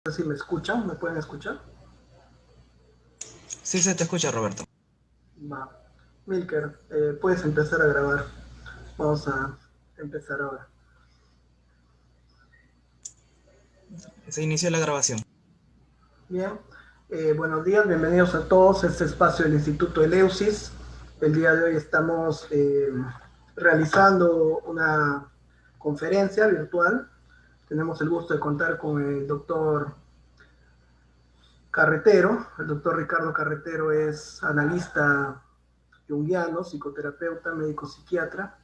sé si me escuchan, ¿me pueden escuchar? Sí, se te escucha, Roberto. Va. Milker, puedes empezar a grabar. Vamos a empezar ahora. Se inició la grabación. Bien, buenos días, bienvenidos a todos a este espacio del Instituto Eleusis. El día de hoy estamos realizando una conferencia virtual. Tenemos el gusto de contar con el doctor Carretero. El doctor Ricardo Carretero es analista junguiano, psicoterapeuta, médico psiquiatra,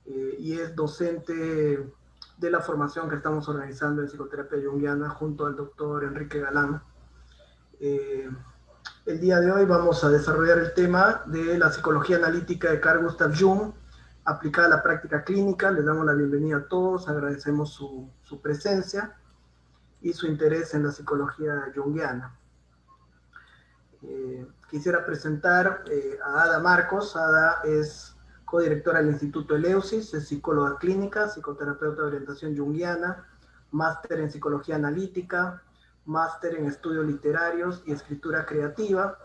y es docente de la formación que estamos organizando en psicoterapia junguiana junto al doctor Enrique Galán. El día de hoy vamos a desarrollar el tema de la psicología analítica de Carl Gustav Jung aplicada a la práctica clínica. Les damos la bienvenida a todos, agradecemos su presencia y su interés en la psicología junguiana. Quisiera presentar a Ada Marcos. Ada es codirectora del Instituto Eleusis, es psicóloga clínica, psicoterapeuta de orientación junguiana, máster en psicología analítica, máster en estudios literarios y escritura creativa.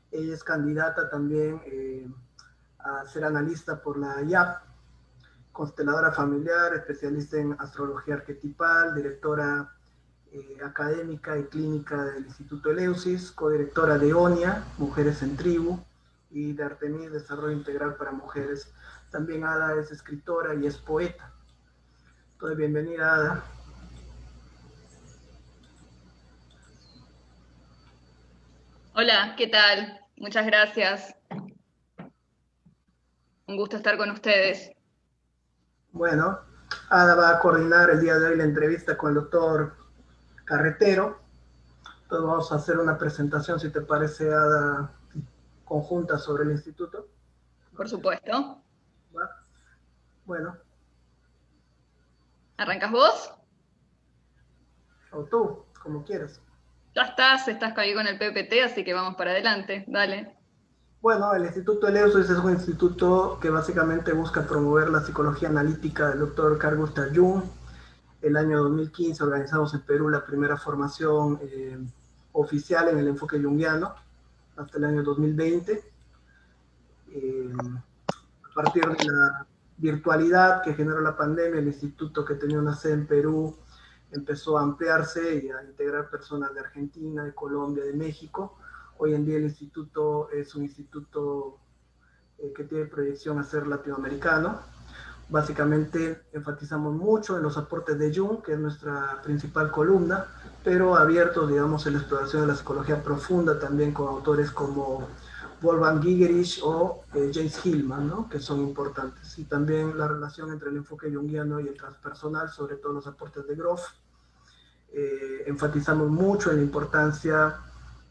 Ella es candidata también a ser analista por la IAP, consteladora familiar, especialista en astrología arquetipal, directora académica y clínica del Instituto Eleusis, codirectora de ONIA, Mujeres en Tribu, y de Artemis, Desarrollo Integral para Mujeres. También Ada es escritora y es poeta. Entonces, bienvenida, Ada. Hola, ¿qué tal? Muchas gracias. Un gusto estar con ustedes. Bueno, Ada va a coordinar el día de hoy la entrevista con el doctor Carretero. Entonces vamos a hacer una presentación, si te parece, Ada, conjunta sobre el instituto. Por supuesto. ¿Va? Bueno. ¿Arrancas vos? O tú, como quieras. Ya estás ahí con el PPT, así que vamos para adelante. Dale. Bueno, el Instituto Eleusis es un instituto que básicamente busca promover la psicología analítica del doctor Carl Gustav Jung. El año 2015 organizamos en Perú la primera formación oficial en el enfoque junguiano, hasta el año 2020. A partir de la virtualidad que generó la pandemia, el instituto, que tenía una sede en Perú, empezó a ampliarse y a integrar personas de Argentina, de Colombia, de México. Hoy en día el instituto es un instituto que tiene proyección a ser latinoamericano. Básicamente enfatizamos mucho en los aportes de Jung, que es nuestra principal columna, pero abiertos, digamos, en la exploración de la psicología profunda, también con autores como Wolfgang Gigerich o James Hillman, ¿no?, que son importantes. Y también la relación entre el enfoque junguiano y el transpersonal, sobre todo los aportes de Groff. Enfatizamos mucho en la importancia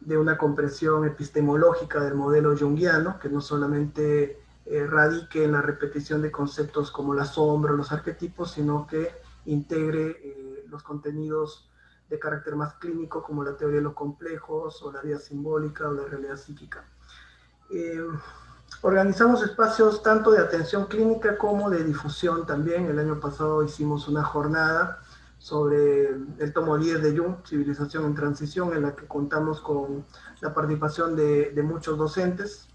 de una comprensión epistemológica del modelo junguiano, que no solamente radique en la repetición de conceptos como la sombra o los arquetipos, sino que integre los contenidos de carácter más clínico, como la teoría de los complejos, o la vida simbólica, o la realidad psíquica. Organizamos espacios tanto de atención clínica como de difusión también. El año pasado hicimos una jornada sobre el tomo 10 de Jung, Civilización en Transición, en la que contamos con la participación de muchos docentes.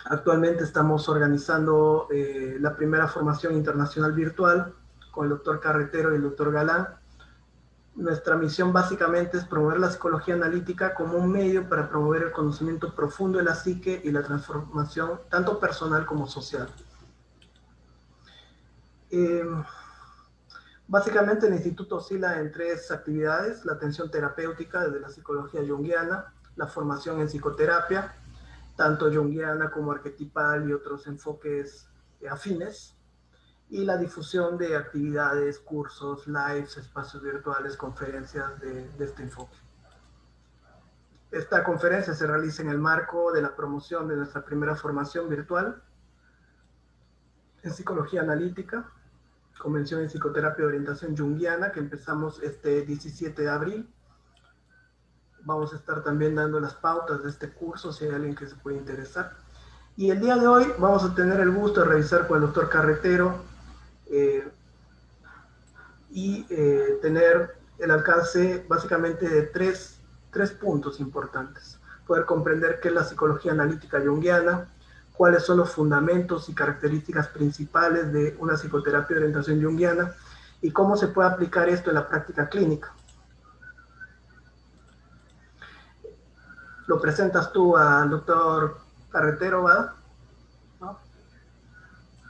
Actualmente estamos organizando la primera formación internacional virtual con el doctor Carretero y el doctor Galán. Nuestra misión básicamente es promover la psicología analítica como un medio para promover el conocimiento profundo de la psique y la transformación tanto personal como social. Básicamente el instituto oscila en tres actividades: la atención terapéutica desde la psicología junguiana, la formación en psicoterapia, tanto junguiana como arquetipal y otros enfoques afines, y la difusión de actividades, cursos, lives, espacios virtuales, conferencias de este enfoque. Esta conferencia se realiza en el marco de la promoción de nuestra primera formación virtual en psicología analítica, Convención en Psicoterapia de Orientación Junguiana, que empezamos este 17 de abril. Vamos a estar también dando las pautas de este curso, si hay alguien que se puede interesar. Y el día de hoy vamos a tener el gusto de revisar con el doctor Carretero y tener el alcance básicamente de tres puntos importantes. Poder comprender qué es la psicología analítica junguiana, cuáles son los fundamentos y características principales de una psicoterapia de orientación junguiana y cómo se puede aplicar esto en la práctica clínica. Lo presentas tú al doctor Carretero, ¿va? ¿No?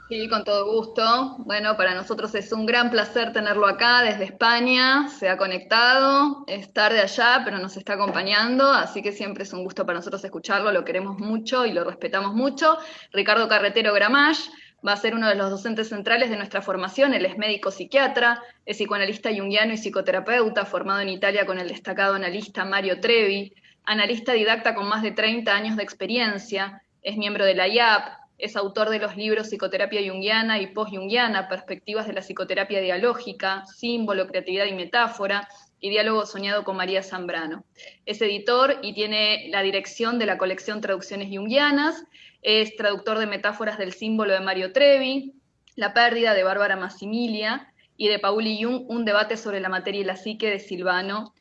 Sí, con todo gusto. Bueno, para nosotros es un gran placer tenerlo acá desde España. Se ha conectado, es tarde allá, pero nos está acompañando, así que siempre es un gusto para nosotros escucharlo, lo queremos mucho y lo respetamos mucho. Ricardo Carretero Gramash va a ser uno de los docentes centrales de nuestra formación. Él es médico psiquiatra, es psicoanalista junguiano y psicoterapeuta, formado en Italia con el destacado analista Mario Trevi, analista didacta con más de 30 años de experiencia, es miembro de la IAP, es autor de los libros Psicoterapia Junguiana y Post-Junguiana, Perspectivas de la Psicoterapia Dialógica, Símbolo, Creatividad y Metáfora, y Diálogo Soñado con María Zambrano. Es editor y tiene la dirección de la colección Traducciones Junguianas, es traductor de Metáforas del Símbolo de Mario Trevi, La Pérdida de Bárbara Massimilia, y de Pauli Jung, Un debate sobre la materia y la psique de Silvano,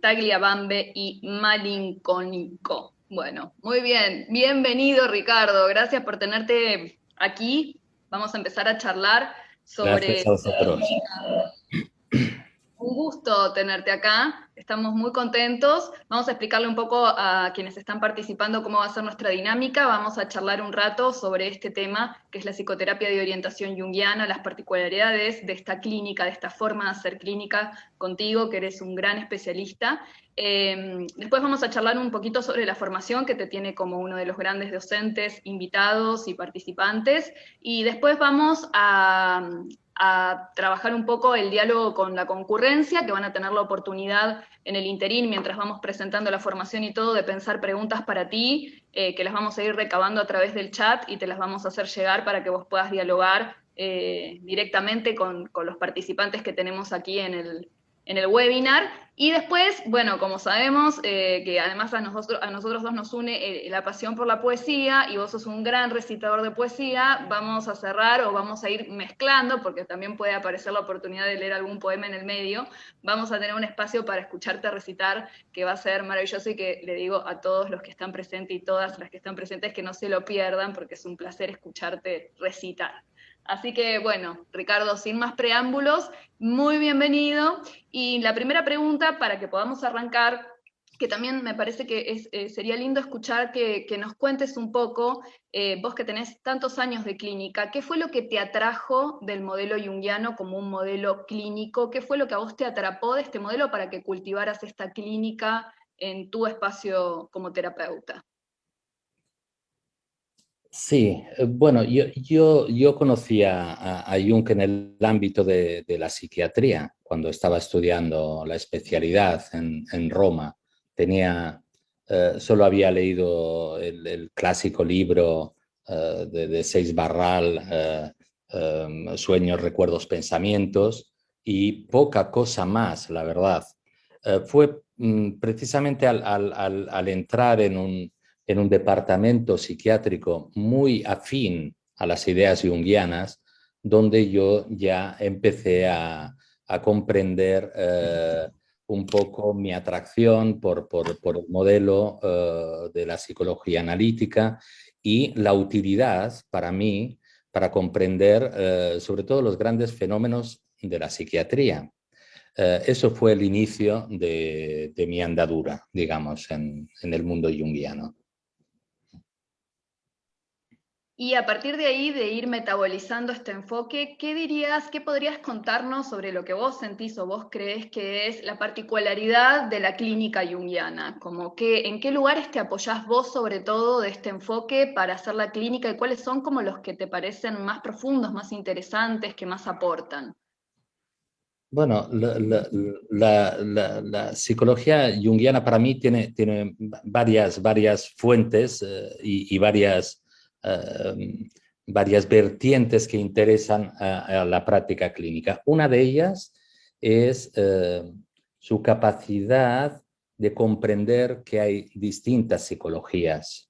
Tagliabambe y Malinconico. Bueno, muy bien. Bienvenido, Ricardo. Gracias por tenerte aquí. Vamos a empezar a charlar sobre... Gracias a vosotros. Un gusto tenerte acá, estamos muy contentos. Vamos a explicarle un poco a quienes están participando cómo va a ser nuestra dinámica. Vamos a charlar un rato sobre este tema, que es la psicoterapia de orientación junguiana, las particularidades de esta clínica, de esta forma de hacer clínica contigo, que eres un gran especialista. Después vamos a charlar un poquito sobre la formación que te tiene como uno de los grandes docentes, invitados y participantes. Y después vamos a trabajar un poco el diálogo con la concurrencia, que van a tener la oportunidad en el interín, mientras vamos presentando la formación y todo, de pensar preguntas para ti, que las vamos a ir recabando a través del chat y te las vamos a hacer llegar para que vos puedas dialogar directamente con los participantes que tenemos aquí en el webinar. Y después, bueno, como sabemos, que además a nosotros dos nos une la pasión por la poesía, y vos sos un gran recitador de poesía, vamos a cerrar o vamos a ir mezclando, porque también puede aparecer la oportunidad de leer algún poema en el medio. Vamos a tener un espacio para escucharte recitar, que va a ser maravilloso, y que le digo a todos los que están presentes y todas las que están presentes que no se lo pierdan, porque es un placer escucharte recitar. Así que, bueno, Ricardo, sin más preámbulos, muy bienvenido. Y la primera pregunta, para que podamos arrancar, que también me parece que sería lindo escuchar que nos cuentes un poco, vos que tenés tantos años de clínica, ¿qué fue lo que te atrajo del modelo junguiano como un modelo clínico? ¿Qué fue lo que a vos te atrapó de este modelo para que cultivaras esta clínica en tu espacio como terapeuta? Sí, bueno, yo conocí a Jung en el ámbito de la psiquiatría, cuando estaba estudiando la especialidad en Roma. Solo había leído el clásico libro de Seix Barral, Sueños, Recuerdos, Pensamientos, y poca cosa más, la verdad. Fue precisamente al entrar en un departamento psiquiátrico muy afín a las ideas junguianas, donde yo ya empecé a comprender un poco mi atracción por el modelo de la psicología analítica y la utilidad para mí para comprender sobre todo los grandes fenómenos de la psiquiatría. Eso fue el inicio de mi andadura, digamos, en el mundo junguiano. Y a partir de ahí, de ir metabolizando este enfoque, qué podrías contarnos sobre lo que vos sentís o vos crees que es la particularidad de la clínica junguiana? Como ¿en qué lugares te apoyás vos sobre todo de este enfoque para hacer la clínica, y cuáles son como los que te parecen más profundos, más interesantes, que más aportan? Bueno, la psicología junguiana para mí tiene varias fuentes y varias vertientes que interesan a la práctica clínica. Una de ellas es su capacidad de comprender que hay distintas psicologías.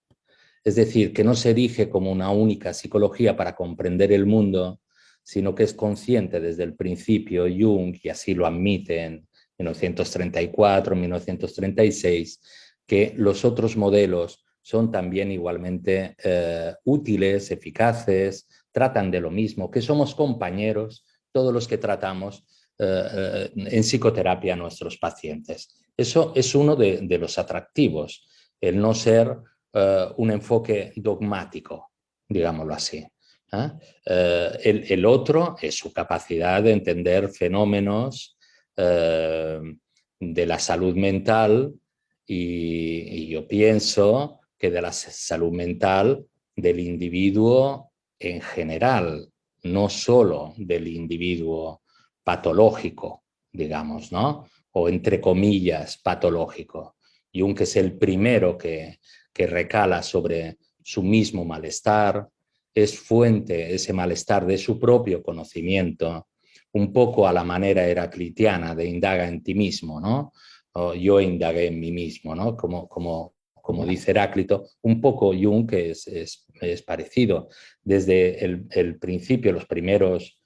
Es decir, que no se erige como una única psicología para comprender el mundo, sino que es consciente desde el principio Jung, y así lo admite 1934, 1936, que los otros modelos son también igualmente útiles, eficaces, tratan de lo mismo, que somos compañeros, todos los que tratamos en psicoterapia a nuestros pacientes. Eso es uno de los atractivos, el no ser un enfoque dogmático, digámoslo así. El otro es su capacidad de entender fenómenos de la salud mental y yo pienso que de la salud mental del individuo en general, no solo del individuo patológico, digamos, ¿no? O entre comillas, patológico. Jung es el primero que recala sobre su mismo malestar, es fuente ese malestar de su propio conocimiento, un poco a la manera heraclitiana de indaga en ti mismo, ¿no? O yo indagué en mí mismo, ¿no? Como dice Heráclito, un poco Jung es parecido. Desde el principio, los primeros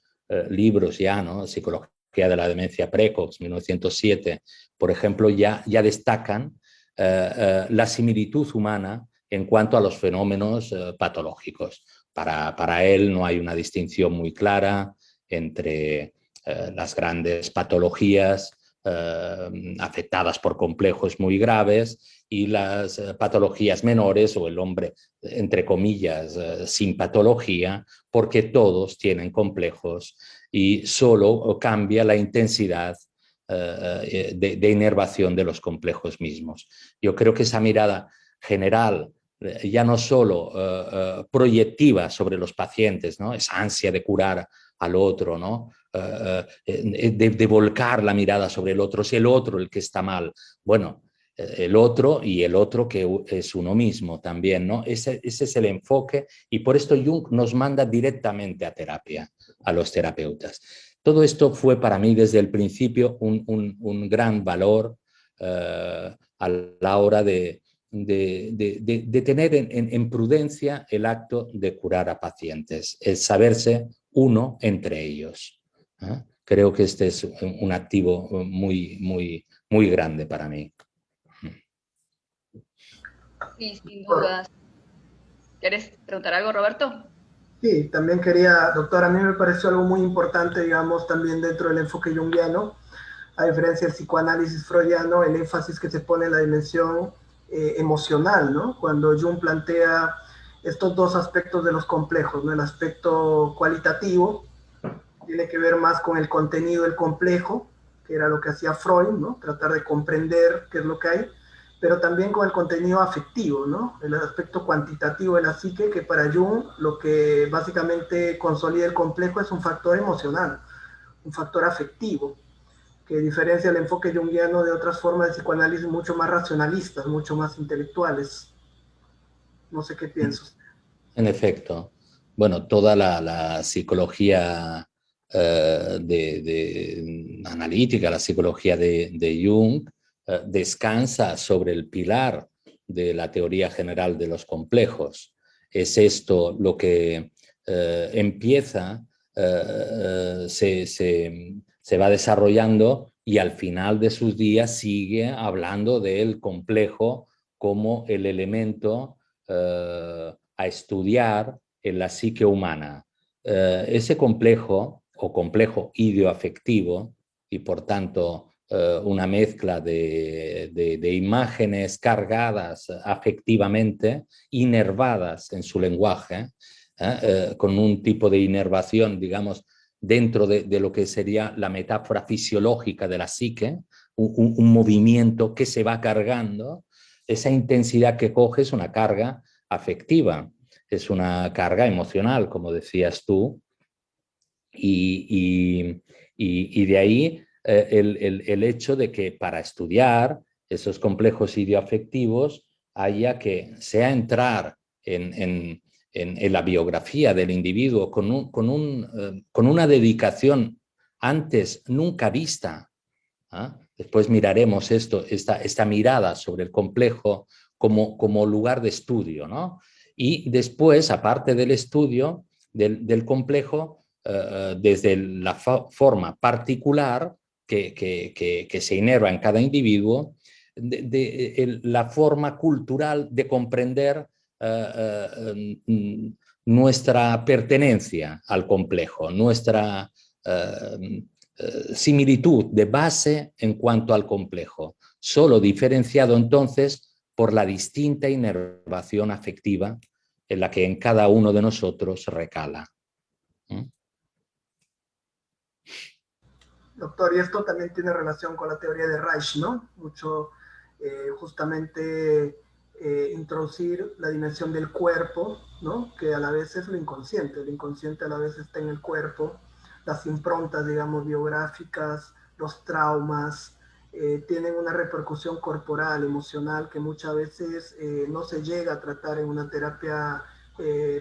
libros ya, ¿no? Psicología de la demencia precoz, 1907, por ejemplo, ya destacan la similitud humana en cuanto a los fenómenos patológicos. Para él no hay una distinción muy clara entre las grandes patologías afectadas por complejos muy graves y las patologías menores o el hombre, entre comillas, sin patología, porque todos tienen complejos y solo cambia la intensidad de inervación de los complejos mismos. Yo creo que esa mirada general, ya no solo proyectiva sobre los pacientes, ¿no? Esa ansia de curar al otro, ¿no? De volcar la mirada sobre el otro, es el otro el que está mal. Bueno, el otro y el otro que es uno mismo también, ¿no? Ese es el enfoque y por esto Jung nos manda directamente a terapia, a los terapeutas. Todo esto fue para mí desde el principio un gran valor a la hora de tener en prudencia el acto de curar a pacientes, el saberse uno entre ellos. Creo que este es un activo muy grande para mí. Sí, sin dudas. ¿Querés preguntar algo, Roberto? Sí, también quería, doctor, a mí me pareció algo muy importante, digamos, también dentro del enfoque junguiano, a diferencia del psicoanálisis freudiano, el énfasis que se pone en la dimensión emocional, ¿no? Cuando Jung plantea estos dos aspectos de los complejos, ¿no? El aspecto cualitativo tiene que ver más con el contenido del complejo, que era lo que hacía Freud, ¿no? Tratar de comprender qué es lo que hay, pero también con el contenido afectivo, ¿no? El aspecto cuantitativo de la psique, que para Jung lo que básicamente consolida el complejo es un factor emocional, un factor afectivo, que diferencia el enfoque junguiano de otras formas de psicoanálisis mucho más racionalistas, mucho más intelectuales. No sé qué piensas. En efecto. Bueno, toda la psicología analítica, la psicología de Jung, descansa sobre el pilar de la teoría general de los complejos. Es esto lo que empieza, se va desarrollando y al final de sus días sigue hablando del complejo como el elemento a estudiar en la psique humana. Ese complejo o complejo ideoafectivo y por tanto una mezcla de imágenes cargadas afectivamente, inervadas en su lenguaje, con un tipo de inervación, digamos, dentro de lo que sería la metáfora fisiológica de la psique, un movimiento que se va cargando. Esa intensidad que coge es una carga afectiva, es una carga emocional, como decías tú, y de ahí el hecho de que para estudiar esos complejos ideoafectivos haya que sea entrar en la biografía del individuo con una dedicación antes nunca vista. Después miraremos esta mirada sobre el complejo como lugar de estudio, ¿no? Y después, aparte del estudio del complejo, desde la forma particular, que se inerva en cada individuo, la forma cultural de comprender nuestra pertenencia al complejo, nuestra similitud de base en cuanto al complejo, solo diferenciado entonces por la distinta inervación afectiva en la que en cada uno de nosotros recala. Doctor, y esto también tiene relación con la teoría de Reich, ¿no? Mucho, justamente introducir la dimensión del cuerpo, ¿no? Que a la vez es lo inconsciente. El inconsciente a la vez está en el cuerpo, las improntas, digamos, biográficas, los traumas, tienen una repercusión corporal, emocional, que muchas veces no se llega a tratar en una terapia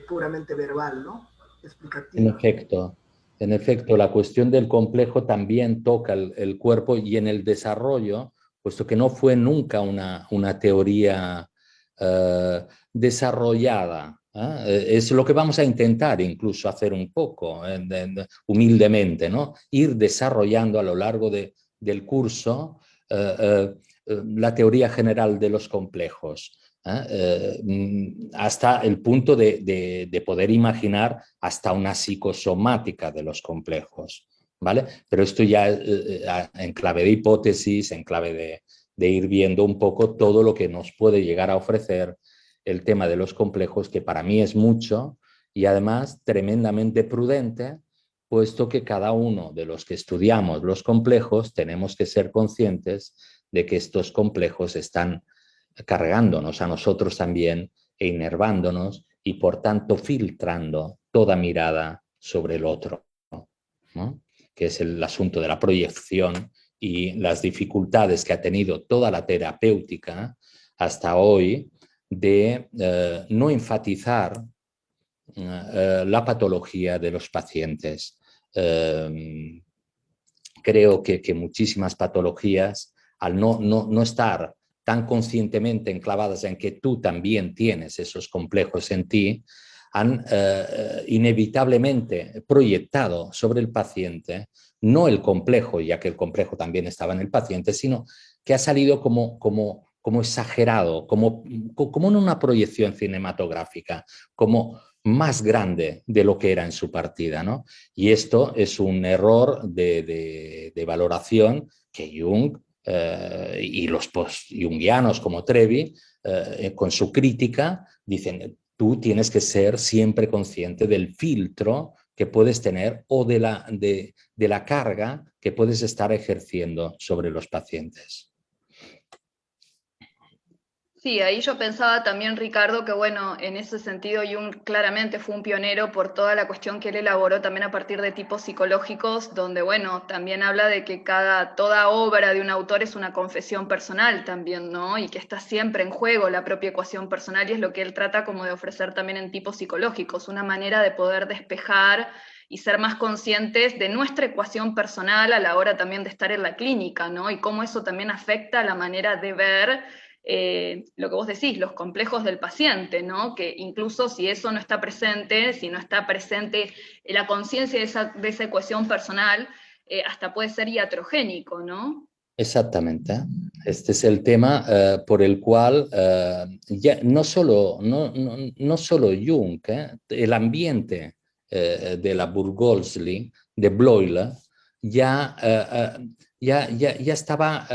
puramente verbal, ¿no? Explicativa. En efecto, la cuestión del complejo también toca el cuerpo y en el desarrollo, puesto que no fue nunca una teoría desarrollada. Es lo que vamos a intentar incluso hacer un poco, humildemente, ¿no? Ir desarrollando a lo largo del curso la teoría general de los complejos. Hasta el punto de poder imaginar hasta una psicosomática de los complejos, ¿vale? Pero esto ya en clave de hipótesis, en clave de ir viendo un poco todo lo que nos puede llegar a ofrecer el tema de los complejos, que para mí es mucho y además tremendamente prudente, puesto que cada uno de los que estudiamos los complejos tenemos que ser conscientes de que estos complejos están cargándonos a nosotros también e inervándonos y por tanto filtrando toda mirada sobre el otro, ¿no? Que es el asunto de la proyección y las dificultades que ha tenido toda la terapéutica hasta hoy de no enfatizar la patología de los pacientes. Creo que muchísimas patologías, al no estar tan conscientemente enclavadas en que tú también tienes esos complejos en ti, han inevitablemente proyectado sobre el paciente no el complejo, ya que el complejo también estaba en el paciente, sino que ha salido como exagerado, como en una proyección cinematográfica, como más grande de lo que era en su partida, ¿no? Y esto es un error de valoración que Jung y los post-jungianos como Trevi, con su crítica, dicen, tú tienes que ser siempre consciente del filtro que puedes tener o de la carga que puedes estar ejerciendo sobre los pacientes. Sí, ahí yo pensaba también, Ricardo, que bueno, en ese sentido Jung claramente fue un pionero por toda la cuestión que él elaboró también a partir de tipos psicológicos, donde bueno, también habla de que toda obra de un autor es una confesión personal también, ¿no? Y que está siempre en juego la propia ecuación personal y es lo que él trata como de ofrecer también en tipos psicológicos, una manera de poder despejar y ser más conscientes de nuestra ecuación personal a la hora también de estar en la clínica, ¿no? Y cómo eso también afecta la manera de ver lo que vos decís, los complejos del paciente, ¿no? Que incluso si eso no está presente, si no está presente la conciencia de esa ecuación personal, hasta puede ser iatrogénico, ¿no? Exactamente. Este es el tema por el cual ya no solo Jung, el ambiente de la Burgosli, de Bloyle, ya estaba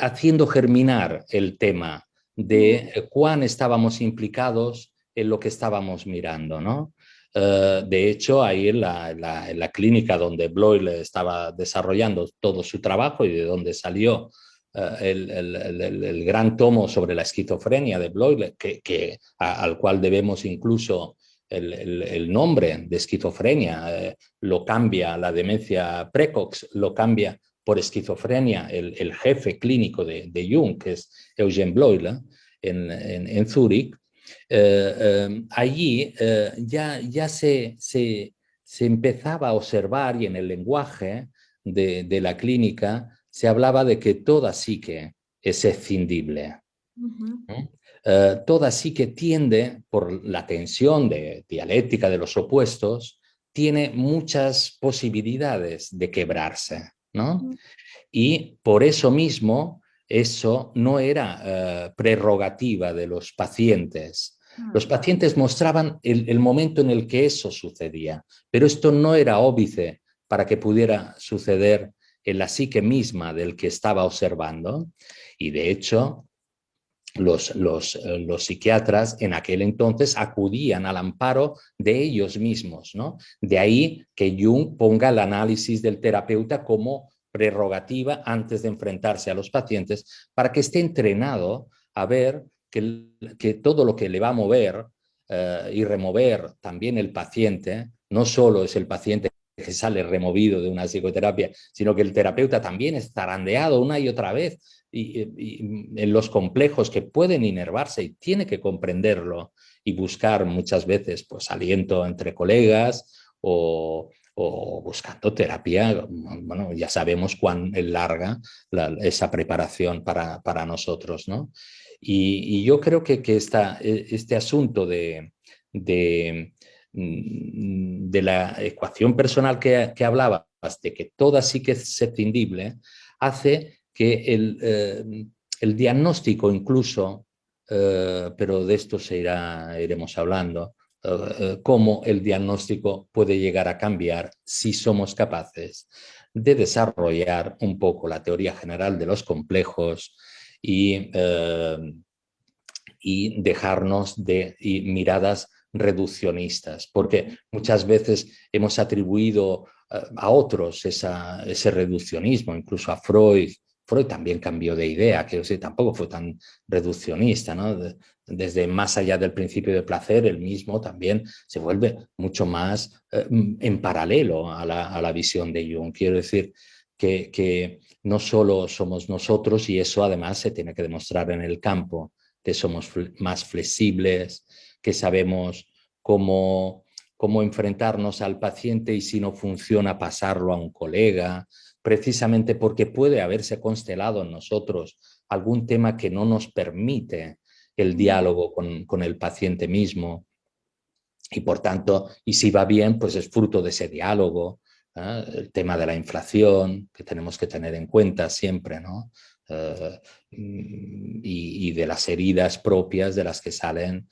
haciendo germinar el tema de cuán estábamos implicados en lo que estábamos mirando, ¿no? De hecho, ahí en la clínica donde Bloyle estaba desarrollando todo su trabajo y de donde salió el gran tomo sobre la esquizofrenia de Bloyle, al cual debemos incluso el nombre de esquizofrenia, lo cambia la demencia precox, lo cambia por esquizofrenia el jefe clínico de Jung, que es Eugene Bloyle, en Zúrich. Allí ya se empezaba a observar y en el lenguaje de la clínica se hablaba de que toda psique es escindible. Toda psique tiende, por la tensión dialéctica de los opuestos, tiene muchas posibilidades de quebrarse, ¿no? Y por eso mismo, eso no era prerrogativa de los pacientes. Los pacientes mostraban el momento en el que eso sucedía, pero esto no era óbice para que pudiera suceder en la psique misma del que estaba observando. Y de hecho, los psiquiatras en aquel entonces acudían al amparo de ellos mismos, ¿no? De ahí que Jung ponga el análisis del terapeuta como prerrogativa antes de enfrentarse a los pacientes, para que esté entrenado a ver que todo lo que le va a mover y remover también el paciente, no solo es el paciente que sale removido de una psicoterapia, sino que el terapeuta también es zarandeado una y otra vez y en los complejos que pueden inervarse, y tiene que comprenderlo y buscar muchas veces pues aliento entre colegas o buscando terapia. Bueno, ya sabemos cuán larga esa preparación para nosotros, ¿no? Y yo creo que este asunto de la ecuación personal que hablabas, de que toda psique es prescindible, hace que el diagnóstico incluso, pero de esto iremos hablando, cómo el diagnóstico puede llegar a cambiar si somos capaces de desarrollar un poco la teoría general de los complejos y dejarnos de miradas reduccionistas, porque muchas veces hemos atribuido a otros ese reduccionismo, incluso a Freud. Freud también cambió de idea, que tampoco fue tan reduccionista, ¿no? Desde más allá del principio de placer, él mismo también se vuelve mucho más en paralelo a la visión de Jung. Quiero decir que no solo somos nosotros, y eso además se tiene que demostrar en el campo, que somos más flexibles, que sabemos cómo enfrentarnos al paciente y si no funciona pasarlo a un colega, precisamente porque puede haberse constelado en nosotros algún tema que no nos permite el diálogo con el paciente mismo. Y por tanto, y si va bien, pues es fruto de ese diálogo. El tema de la inflación, que tenemos que tener en cuenta siempre, ¿no? Y de las heridas propias de las que salen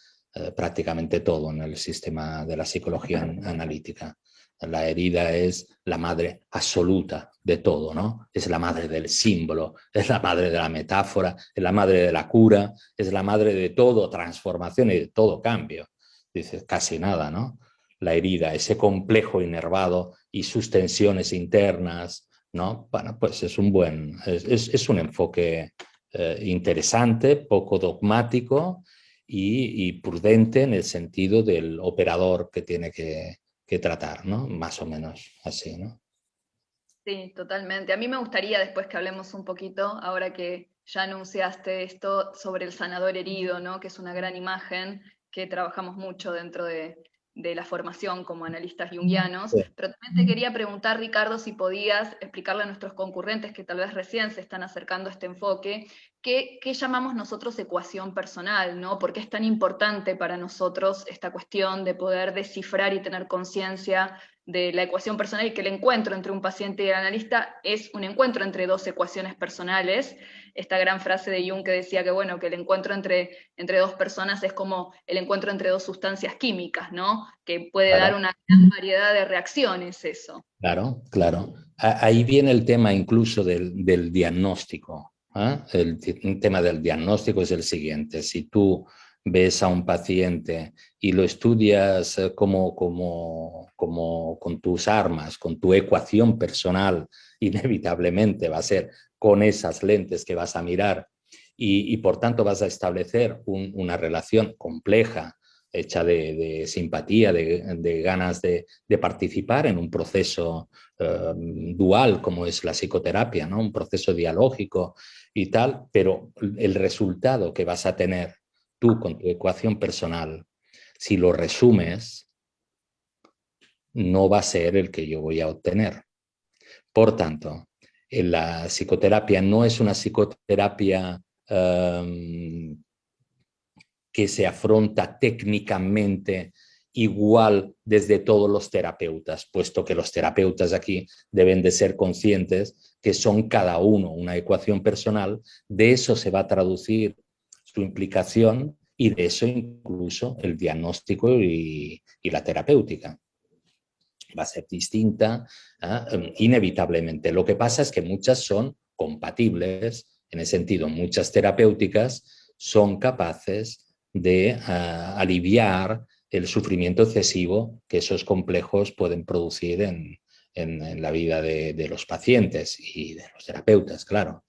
prácticamente todo en el sistema de la psicología analítica. La herida es la madre absoluta de todo, ¿no? Es la madre del símbolo, es la madre de la metáfora, es la madre de la cura, es la madre de todo transformación y de todo cambio. Dice, casi nada, ¿no? La herida, ese complejo inervado y sus tensiones internas, ¿no? Bueno, pues es un enfoque interesante, poco dogmático y prudente en el sentido del operador que tiene que tratar, ¿no? Más o menos así, ¿no? Sí, totalmente. A mí me gustaría, después que hablemos un poquito, ahora que ya anunciaste esto, sobre el sanador herido, ¿no? Que es una gran imagen que trabajamos mucho dentro de la formación como analistas junguianos, Sí. pero también te quería preguntar, Ricardo, si podías explicarle a nuestros concurrentes que tal vez recién se están acercando a este enfoque, ¿qué llamamos nosotros ecuación personal, ¿no? ¿Por qué es tan importante para nosotros esta cuestión de poder descifrar y tener conciencia de la ecuación personal, y que el encuentro entre un paciente y el analista es un encuentro entre dos ecuaciones personales? Esta gran frase de Jung que decía que, bueno, que el encuentro entre dos personas es como el encuentro entre dos sustancias químicas, ¿no? Que puede Claro. dar una gran variedad de reacciones eso. Claro, claro. Ahí viene el tema incluso del diagnóstico. El tema del diagnóstico es el siguiente. Si tú ves a un paciente y lo estudias como con tus armas, con tu ecuación personal, inevitablemente va a ser con esas lentes que vas a mirar y por tanto vas a establecer una relación compleja, hecha de simpatía, de ganas de participar en un proceso dual como es la psicoterapia, ¿no? Un proceso dialógico y tal, pero el resultado que vas a tener tú con tu ecuación personal, si lo resumes, no va a ser el que yo voy a obtener. Por tanto, la psicoterapia no es una psicoterapia que se afronta técnicamente igual desde todos los terapeutas, puesto que los terapeutas aquí deben de ser conscientes que son cada uno una ecuación personal, de eso se va a traducir su implicación y de eso incluso el diagnóstico y la terapéutica. Va a ser distinta, inevitablemente. Lo que pasa es que muchas son compatibles, en ese sentido, muchas terapéuticas son capaces de aliviar el sufrimiento excesivo que esos complejos pueden producir en la vida de los pacientes y de los terapeutas, claro.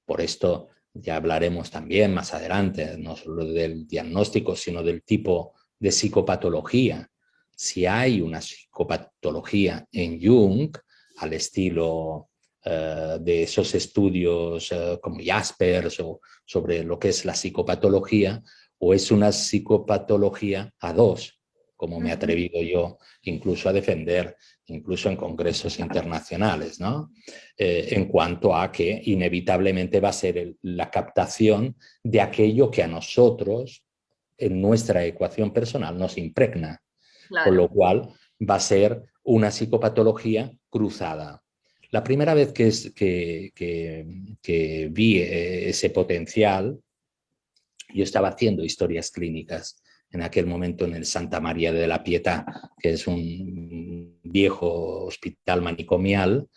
Por esto ya hablaremos también más adelante, no solo del diagnóstico, sino del tipo de psicopatología. Si hay una psicopatología en Jung, al estilo de esos estudios como Jaspers o sobre lo que es la psicopatología, o es una psicopatología a dos, como me he atrevido yo incluso a defender, incluso en congresos internacionales, ¿no? En cuanto a que inevitablemente va a ser la captación de aquello que a nosotros, en nuestra ecuación personal, nos impregna. Claro. Con lo cual va a ser una psicopatología cruzada. La primera vez que vi ese potencial, yo estaba haciendo historias clínicas en aquel momento en el Santa María de la Pietà, que es un viejo hospital manicomial,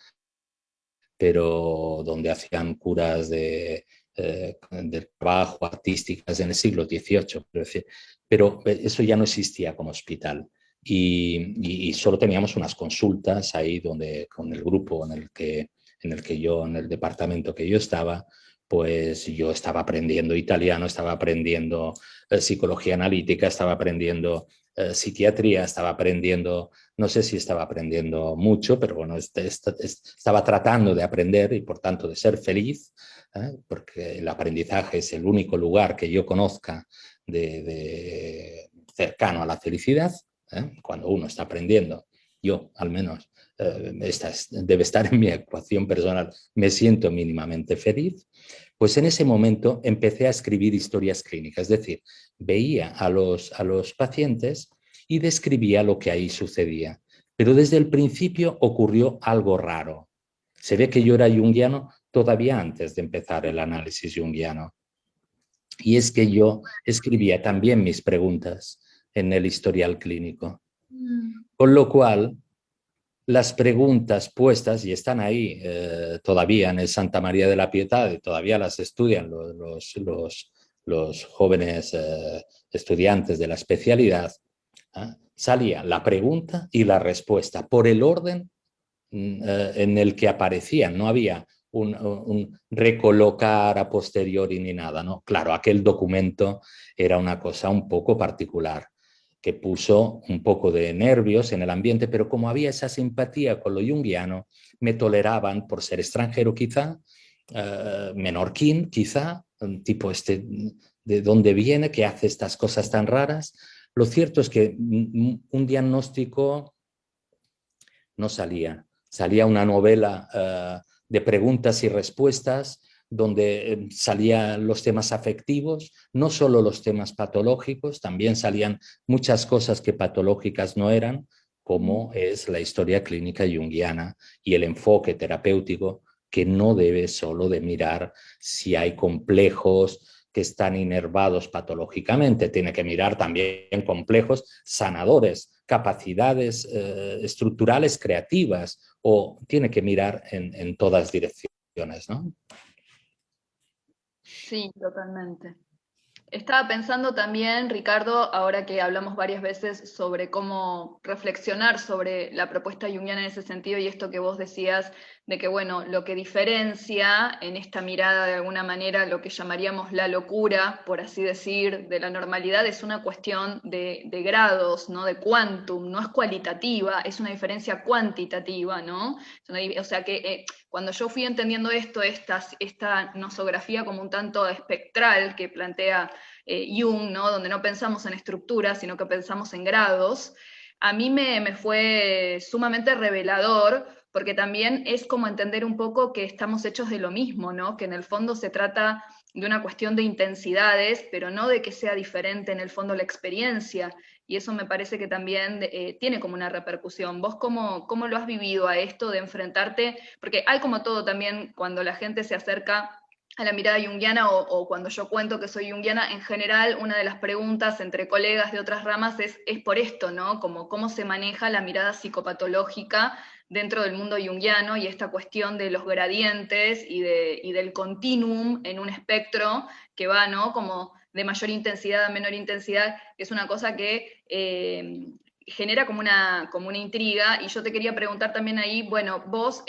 pero donde hacían curas del trabajo, artísticas en el siglo XVIII. Pero eso ya no existía como hospital. Y solo teníamos unas consultas ahí donde con el grupo en el que yo, en el departamento que yo estaba, pues yo estaba aprendiendo italiano, estaba aprendiendo psicología analítica, estaba aprendiendo psiquiatría, estaba aprendiendo, no sé si estaba aprendiendo mucho, pero bueno, estaba tratando de aprender y por tanto de ser feliz, porque el aprendizaje es el único lugar que yo conozca cercano a la felicidad. Cuando uno está aprendiendo, yo al menos, debe estar en mi ecuación personal, me siento mínimamente feliz, pues en ese momento empecé a escribir historias clínicas, es decir, veía a los pacientes y describía lo que ahí sucedía. Pero desde el principio ocurrió algo raro. Se ve que yo era junguiano todavía antes de empezar el análisis junguiano. Y es que yo escribía también mis preguntas en el historial clínico. Con lo cual, las preguntas puestas, y están ahí todavía en el Santa María de la Pietà, y todavía las estudian los jóvenes estudiantes de la especialidad, salía la pregunta y la respuesta por el orden en el que aparecían. No había un recolocar a posteriori ni nada, ¿no? Claro, aquel documento era una cosa un poco particular, que puso un poco de nervios en el ambiente, pero como había esa simpatía con lo junguiano, me toleraban por ser extranjero quizá, menorquín quizá, un tipo de dónde viene, que hace estas cosas tan raras. Lo cierto es que un diagnóstico no salía. Salía una novela de preguntas y respuestas donde salían los temas afectivos, no solo los temas patológicos, también salían muchas cosas que patológicas no eran, como es la historia clínica junguiana y el enfoque terapéutico, que no debe solo de mirar si hay complejos que están inervados patológicamente, tiene que mirar también complejos sanadores, capacidades estructurales creativas, o tiene que mirar en todas direcciones, ¿no? Sí, totalmente. Estaba pensando también, Ricardo, ahora que hablamos varias veces sobre cómo reflexionar sobre la propuesta junguiana en ese sentido y esto que vos decías de que, bueno, lo que diferencia en esta mirada de alguna manera lo que llamaríamos la locura, por así decir, de la normalidad es una cuestión de grados, ¿no? De quantum, no es cualitativa, es una diferencia cuantitativa, ¿no? O sea que cuando yo fui entendiendo esto, esta nosografía como un tanto espectral que plantea Jung, ¿no? Donde no pensamos en estructuras, sino que pensamos en grados, a mí me fue sumamente revelador, porque también es como entender un poco que estamos hechos de lo mismo, ¿no? Que en el fondo se trata de una cuestión de intensidades, pero no de que sea diferente en el fondo la experiencia, y eso me parece que también tiene como una repercusión. ¿Vos cómo lo has vivido a esto de enfrentarte? Porque hay como todo también, cuando la gente se acerca a la mirada junguiana o cuando yo cuento que soy junguiana, en general una de las preguntas entre colegas de otras ramas es por esto, ¿no? Como cómo se maneja la mirada psicopatológica dentro del mundo junguiano y esta cuestión de los gradientes y del continuum en un espectro que va, ¿no? Como de mayor intensidad a menor intensidad, que es una cosa que genera como una intriga, y yo te quería preguntar también ahí, bueno, vos,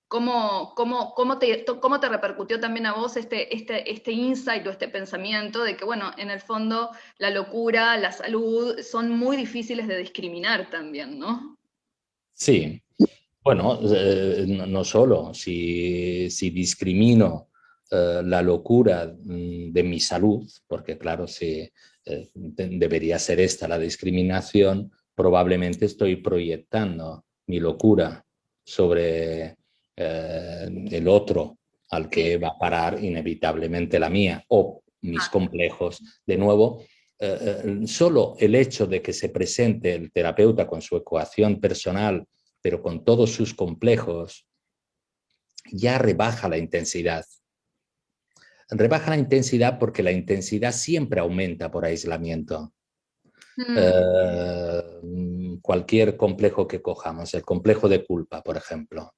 ¿cómo te repercutió también a vos este insight o este pensamiento de que, bueno, en el fondo la locura, la salud son muy difíciles de discriminar también, ¿no? Sí, bueno, no solo, si discrimino la locura de mi salud, porque claro, si debería ser esta la discriminación, probablemente estoy proyectando mi locura sobre el otro al que va a parar inevitablemente la mía o mis complejos. De nuevo, solo el hecho de que se presente el terapeuta con su ecuación personal, pero con todos sus complejos, ya rebaja la intensidad. Rebaja la intensidad porque la intensidad siempre aumenta por aislamiento. Cualquier complejo que cojamos, el complejo de culpa, por ejemplo.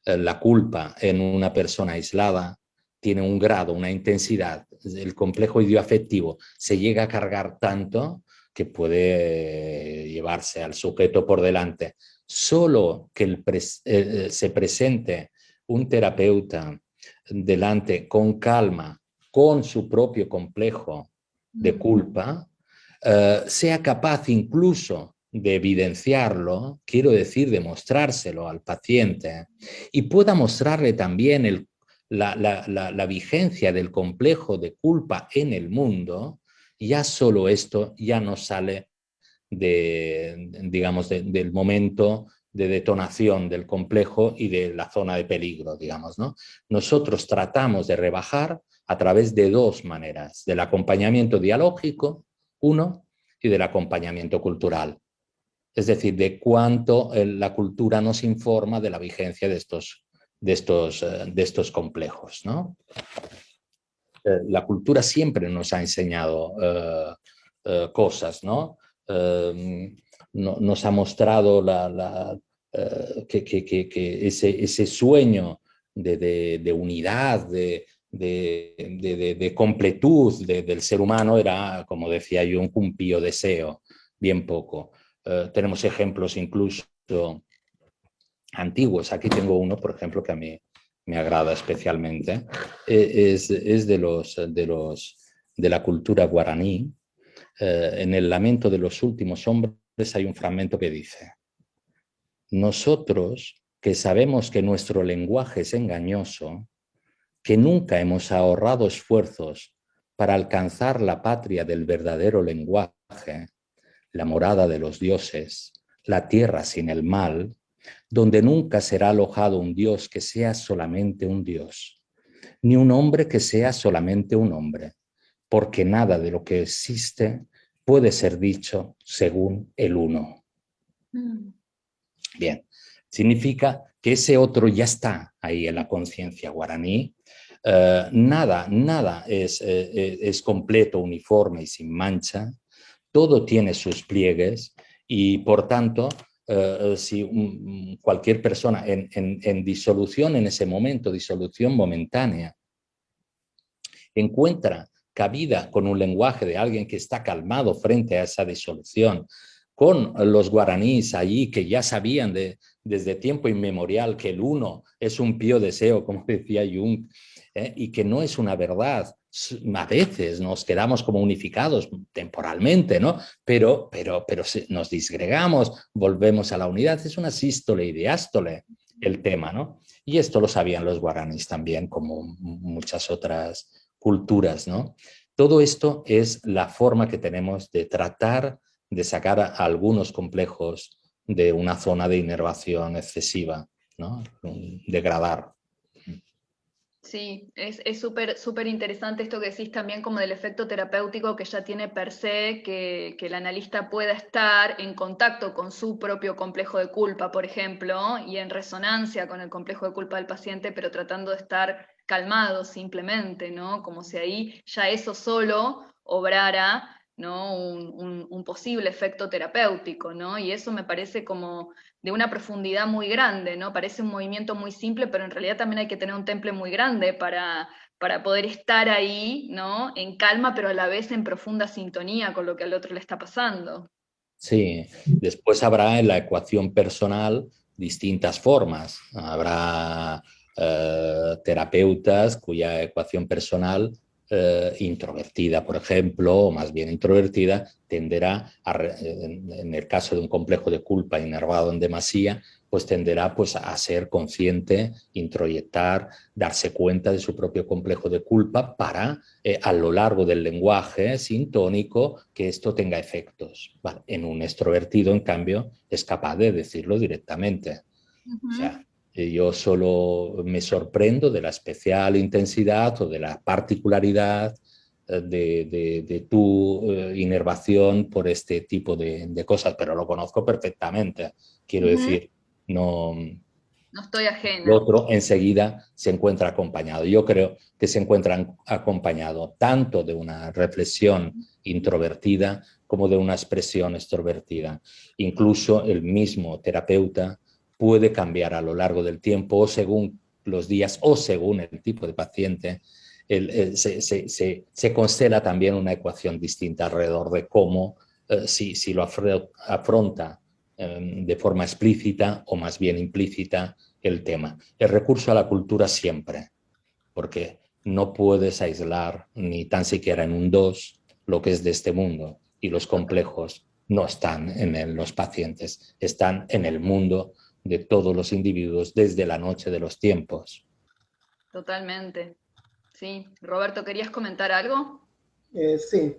La culpa en una persona aislada tiene un grado, una intensidad. El complejo idioafectivo se llega a cargar tanto que puede llevarse al sujeto por delante. Solo que se presente un terapeuta delante con calma, con su propio complejo de culpa, sea capaz incluso de evidenciarlo, quiero decir, de mostrárselo al paciente, y pueda mostrarle también la vigencia del complejo de culpa en el mundo, ya solo esto ya nos sale digamos, del momento de detonación del complejo y de la zona de peligro, digamos, ¿no? Nosotros tratamos de rebajar a través de dos maneras, del acompañamiento dialógico, uno, y del acompañamiento cultural. Es decir, de cuánto la cultura nos informa de la vigencia de estos complejos, ¿no? La cultura siempre nos ha enseñado cosas, ¿no? Nos ha mostrado que ese sueño de unidad, de completud del ser humano era, como decía yo, un pío deseo, bien poco. Tenemos ejemplos incluso antiguos. Aquí tengo uno, por ejemplo, que a mí me agrada especialmente. Es de la cultura guaraní. En el lamento de los últimos hombres hay un fragmento que dice: nosotros que sabemos que nuestro lenguaje es engañoso, que nunca hemos ahorrado esfuerzos para alcanzar la patria del verdadero lenguaje, la morada de los dioses, la tierra sin el mal, donde nunca será alojado un Dios que sea solamente un Dios, ni un hombre que sea solamente un hombre, porque nada de lo que existe puede ser dicho según el uno. Bien, significa que ese otro ya está ahí en la conciencia guaraní. Nada es completo, uniforme y sin mancha. Todo tiene sus pliegues y, por tanto, si cualquier persona en disolución en ese momento, disolución momentánea, encuentra cabida con un lenguaje de alguien que está calmado frente a esa disolución, con los guaraníes allí que ya sabían desde tiempo inmemorial que el uno es un pío deseo, como decía Jung, y que no es una verdad. A veces nos quedamos como unificados temporalmente, ¿no? Pero nos disgregamos, volvemos a la unidad. Es una sístole y diástole el tema, ¿no? Y esto lo sabían los guaraníes también, como muchas otras culturas, ¿no? Todo esto es la forma que tenemos de tratar de sacar a algunos complejos de una zona de inervación excesiva, ¿no? Degradar. Sí, es súper interesante esto que decís también como del efecto terapéutico que ya tiene per se, que el analista pueda estar en contacto con su propio complejo de culpa, por ejemplo, y en resonancia con el complejo de culpa del paciente, pero tratando de estar calmado simplemente, ¿no? Como si ahí ya eso solo obrara, ¿no? Un posible efecto terapéutico, ¿no? Y eso me parece como de una profundidad muy grande, ¿no? Parece un movimiento muy simple, pero en realidad también hay que tener un temple muy grande para poder estar ahí, ¿no? En calma, pero a la vez en profunda sintonía con lo que al otro le está pasando. Sí, después habrá en la ecuación personal distintas formas. Habrá terapeutas cuya ecuación personal introvertida, por ejemplo, o más bien introvertida, tenderá, en el caso de un complejo de culpa inervado en demasía, pues tenderá pues, a ser consciente, introyectar, darse cuenta de su propio complejo de culpa para, a lo largo del lenguaje sintónico, que esto tenga efectos. Vale. En un extrovertido, en cambio, es capaz de decirlo directamente. O sea, yo solo me sorprendo de la especial intensidad o de la particularidad de tu inervación por este tipo de cosas, pero lo conozco perfectamente. Quiero Ujú. decir, no, No estoy el ajena. otro enseguida se encuentra acompañado. Yo creo que se encuentra acompañado tanto de una reflexión introvertida como de una expresión extrovertida. Incluso el mismo terapeuta puede cambiar a lo largo del tiempo o según los días o según el tipo de paciente. Se constela también una ecuación distinta alrededor de cómo, si lo afronta de forma explícita o más bien implícita el tema. El recurso a la cultura siempre, porque no puedes aislar ni tan siquiera en un 2 lo que es de este mundo, y los complejos no están en los pacientes, están en el mundo de todos los individuos desde la noche de los tiempos. Totalmente. Sí. Roberto, ¿querías comentar algo? Sí,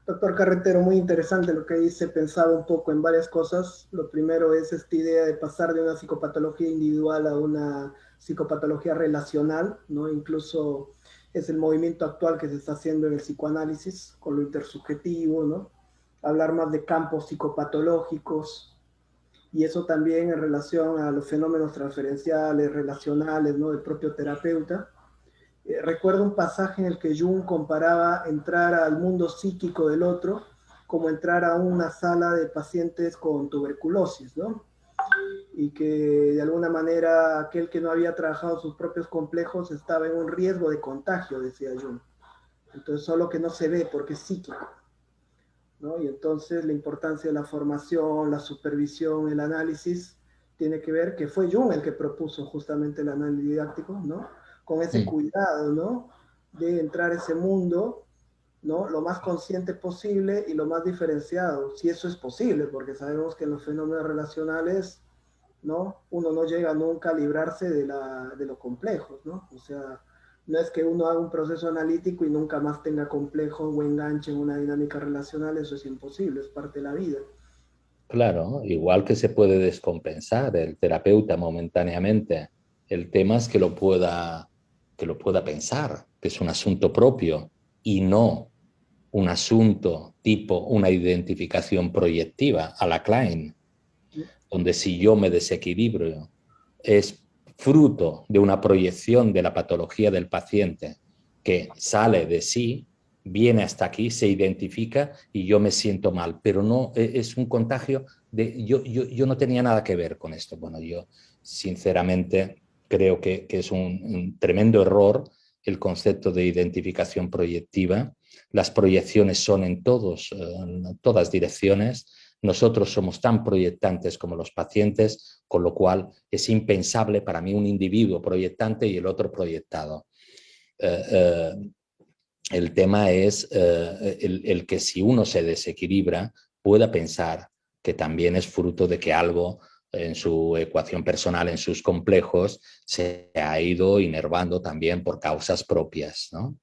doctor Carretero, muy interesante lo que dice. Pensaba un poco en varias cosas. Lo primero es esta idea de pasar de una psicopatología individual a una psicopatología relacional, ¿no? Incluso es el movimiento actual que se está haciendo en el psicoanálisis con lo intersubjetivo, ¿no? Hablar más de campos psicopatológicos, y eso también en relación a los fenómenos transferenciales, relacionales, ¿no? Del propio terapeuta. Recuerdo un pasaje en el que Jung comparaba entrar al mundo psíquico del otro como entrar a una sala de pacientes con tuberculosis, ¿no? Y que de alguna manera aquel que no había trabajado sus propios complejos estaba en un riesgo de contagio, decía Jung. Entonces, solo que no se ve porque es psíquico, ¿no? Y entonces la importancia de la formación, la supervisión, el análisis, tiene que ver que fue Jung el que propuso justamente el análisis didáctico, ¿no? Con ese cuidado, ¿no? De entrar a ese mundo, ¿no? Lo más consciente posible y lo más diferenciado, si eso es posible, porque sabemos que en los fenómenos relacionales, ¿no? Uno no llega nunca a librarse de lo complejos, ¿no? O sea, no es que uno haga un proceso analítico y nunca más tenga complejos o enganche en una dinámica relacional, eso es imposible, es parte de la vida. Claro, igual que se puede descompensar el terapeuta momentáneamente, el tema es que lo pueda pensar, que es un asunto propio y no un asunto tipo una identificación proyectiva a la Klein, donde si yo me desequilibro es fruto de una proyección de la patología del paciente que sale de sí, viene hasta aquí, se identifica y yo me siento mal, pero no es un contagio de yo no tenía nada que ver con esto. Bueno, yo sinceramente creo que es un tremendo error el concepto de identificación proyectiva. Las proyecciones son en todas direcciones. Nosotros somos tan proyectantes como los pacientes, con lo cual es impensable para mí un individuo proyectante y el otro proyectado. Eh, eh, el tema es el que si uno se desequilibra pueda pensar que también es fruto de que algo en su ecuación personal, en sus complejos, se ha ido inervando también por causas propias, ¿no?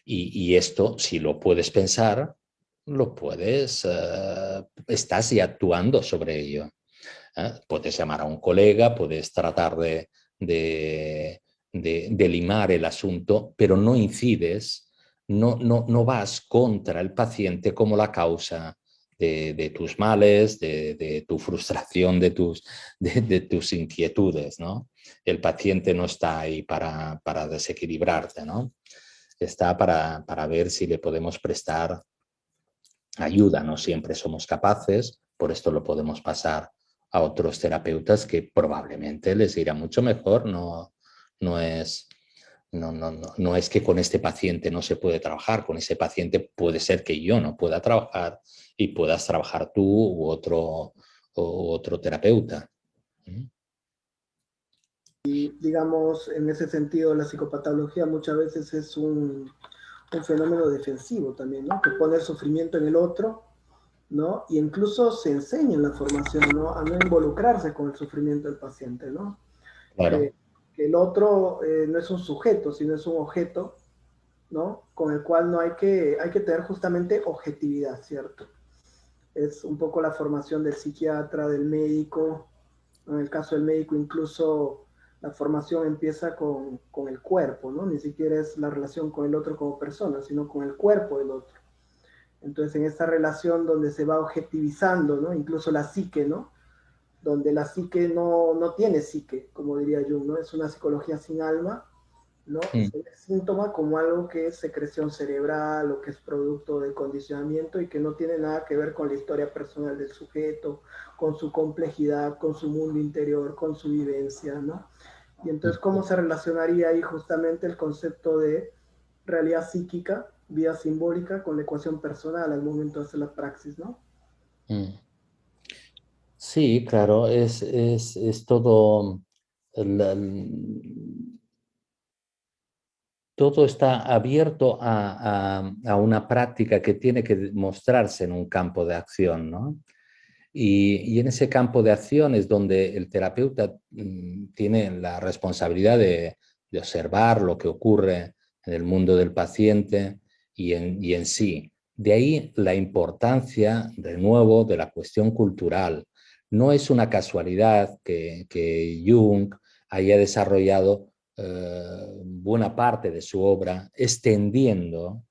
Y esto, si lo puedes pensar, lo puedes, estás ya actuando sobre ello. Puedes llamar a un colega, puedes tratar de de limar el asunto, pero no incides, no vas contra el paciente como la causa de tus males, de tu frustración, de tus inquietudes, ¿no? El paciente no está ahí para desequilibrarte, ¿no? Está para ver si le podemos prestar ayuda. No siempre somos capaces, por esto lo podemos pasar a otros terapeutas que probablemente les irá mucho mejor. No es que con este paciente no se puede trabajar, con ese paciente puede ser que yo no pueda trabajar y puedas trabajar tú u otro terapeuta. Y digamos, en ese sentido, la psicopatología muchas veces es un fenómeno defensivo también, ¿no? Que pone el sufrimiento en el otro, ¿no? Y incluso se enseña en la formación, ¿no? A no involucrarse con el sufrimiento del paciente, ¿no? Claro. Que el otro no es un sujeto, sino es un objeto, ¿no? Con el cual no hay que tener justamente objetividad, ¿cierto? Es un poco la formación del psiquiatra, del médico. En el caso del médico, incluso la formación empieza con el cuerpo, ¿no? Ni siquiera es la relación con el otro como persona, sino con el cuerpo del otro. Entonces, en esta relación donde se va objetivizando, ¿no? Incluso la psique, ¿no? Donde la psique no tiene psique, como diría Jung, ¿no? Es una psicología sin alma, ¿no? Se ve síntoma como algo que es secreción cerebral o que es producto de condicionamiento y que no tiene nada que ver con la historia personal del sujeto, con su complejidad, con su mundo interior, con su vivencia, ¿no? Y entonces, ¿cómo se relacionaría ahí justamente el concepto de realidad psíquica, vida simbólica, con la ecuación personal al momento de hacer la praxis, ¿no? Sí, claro, es todo, todo está abierto a una práctica que tiene que mostrarse en un campo de acción, ¿no? Y en ese campo de acción es donde el terapeuta tiene la responsabilidad de observar lo que ocurre en el mundo del paciente y en sí. De ahí la importancia, de nuevo, de la cuestión cultural. No es una casualidad que Jung haya desarrollado buena parte de su obra extendiendo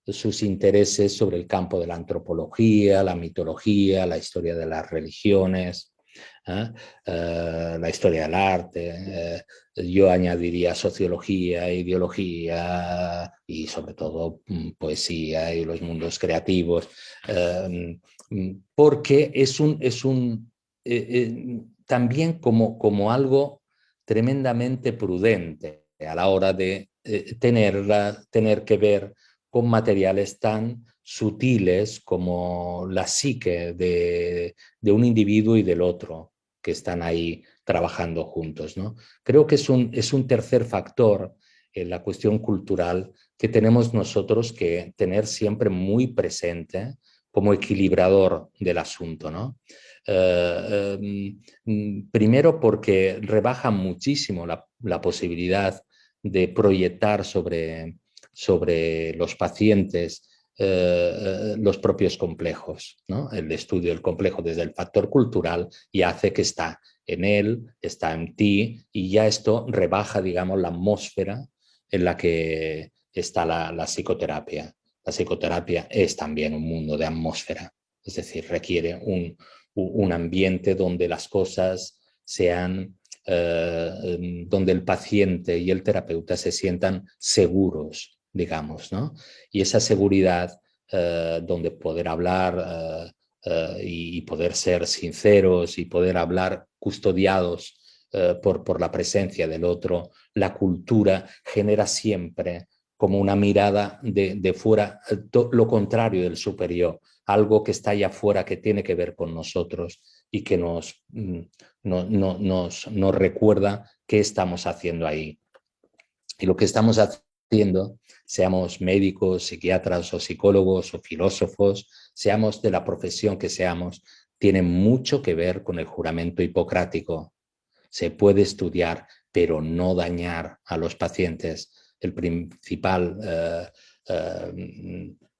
sus intereses sobre el campo de la antropología, la mitología, la historia de las religiones, la historia del arte. Yo añadiría sociología, ideología y sobre todo poesía y los mundos creativos, porque también como algo tremendamente prudente a la hora de tener que ver con materiales tan sutiles como la psique de un individuo y del otro que están ahí trabajando juntos, ¿no? Creo que es un tercer factor en la cuestión cultural que tenemos nosotros que tener siempre muy presente como equilibrador del asunto, ¿no? Primero porque rebaja muchísimo la posibilidad de proyectar sobre los pacientes los propios complejos, ¿no? El estudio del complejo desde el factor cultural y hace que está en él, está en ti y ya esto rebaja, digamos, la atmósfera en la que está la psicoterapia. La psicoterapia es también un mundo de atmósfera, es decir, requiere un ambiente donde las cosas sean donde el paciente y el terapeuta se sientan seguros, digamos, ¿no? Y esa seguridad donde poder hablar y poder ser sinceros y poder hablar custodiados por la presencia del otro, la cultura genera siempre como una mirada de fuera, lo contrario del superior, algo que está allá afuera que tiene que ver con nosotros y que nos recuerda qué estamos haciendo ahí. Y lo que estamos haciendo, seamos médicos, psiquiatras o psicólogos o filósofos, seamos de la profesión que seamos, tiene mucho que ver con el juramento hipocrático. Se puede estudiar, pero no dañar a los pacientes. El principal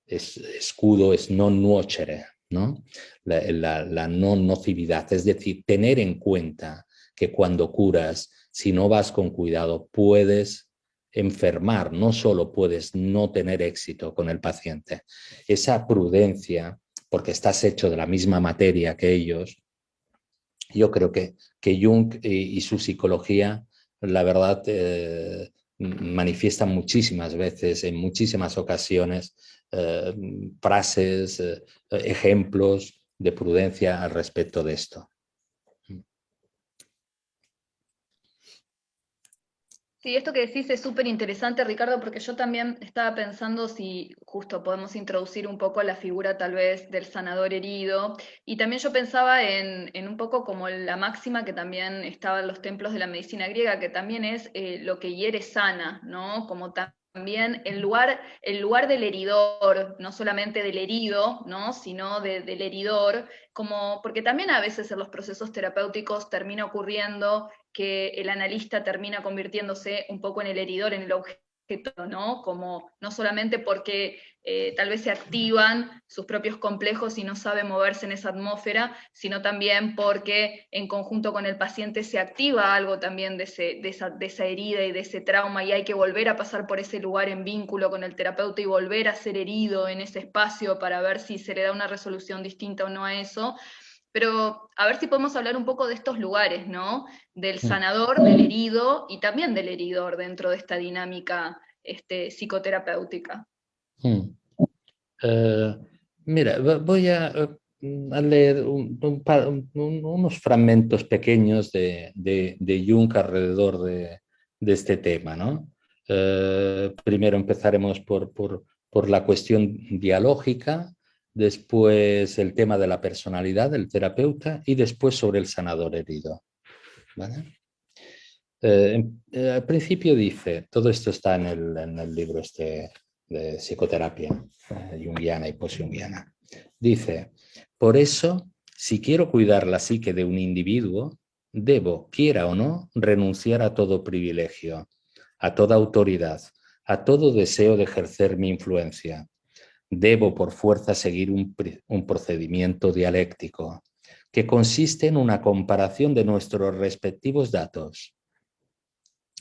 escudo es non nuocere, ¿no? La no nocividad, es decir, tener en cuenta que cuando curas si no vas con cuidado, puedes enfermar, no solo puedes no tener éxito con el paciente. Esa prudencia, porque estás hecho de la misma materia que ellos, yo creo que Jung y su psicología, la verdad, manifiesta muchísimas veces, en muchísimas ocasiones, frases, ejemplos de prudencia al respecto de esto. Sí, esto que decís es súper interesante, Ricardo, porque yo también estaba pensando si justo podemos introducir un poco la figura tal vez del sanador herido, y también yo pensaba en un poco como la máxima que también estaba en los templos de la medicina griega, que también es lo que hiere sana, ¿no? Como también el lugar del heridor, no solamente del herido, ¿no? Sino del heridor, como, porque también a veces en los procesos terapéuticos termina ocurriendo que el analista termina convirtiéndose un poco en el heridor, en el objeto, ¿no? Como no solamente porque tal vez se activan sus propios complejos y no sabe moverse en esa atmósfera, sino también porque en conjunto con el paciente se activa algo también de esa herida y de ese trauma, y hay que volver a pasar por ese lugar en vínculo con el terapeuta y volver a ser herido en ese espacio para ver si se le da una resolución distinta o no a eso. Pero a ver si podemos hablar un poco de estos lugares, ¿no? Del sanador, del herido y también del heridor dentro de esta dinámica psicoterapéutica. Mira, voy a leer unos fragmentos pequeños de Jung alrededor de este tema, ¿no? Primero empezaremos por la cuestión dialógica, después el tema de la personalidad del terapeuta y después sobre el sanador herido. ¿Vale? Al principio dice, todo esto está en el libro este de psicoterapia junguiana y post-junguiana. Dice, por eso, si quiero cuidar la psique de un individuo, debo, quiera o no, renunciar a todo privilegio, a toda autoridad, a todo deseo de ejercer mi influencia. Debo por fuerza seguir un procedimiento dialéctico que consiste en una comparación de nuestros respectivos datos.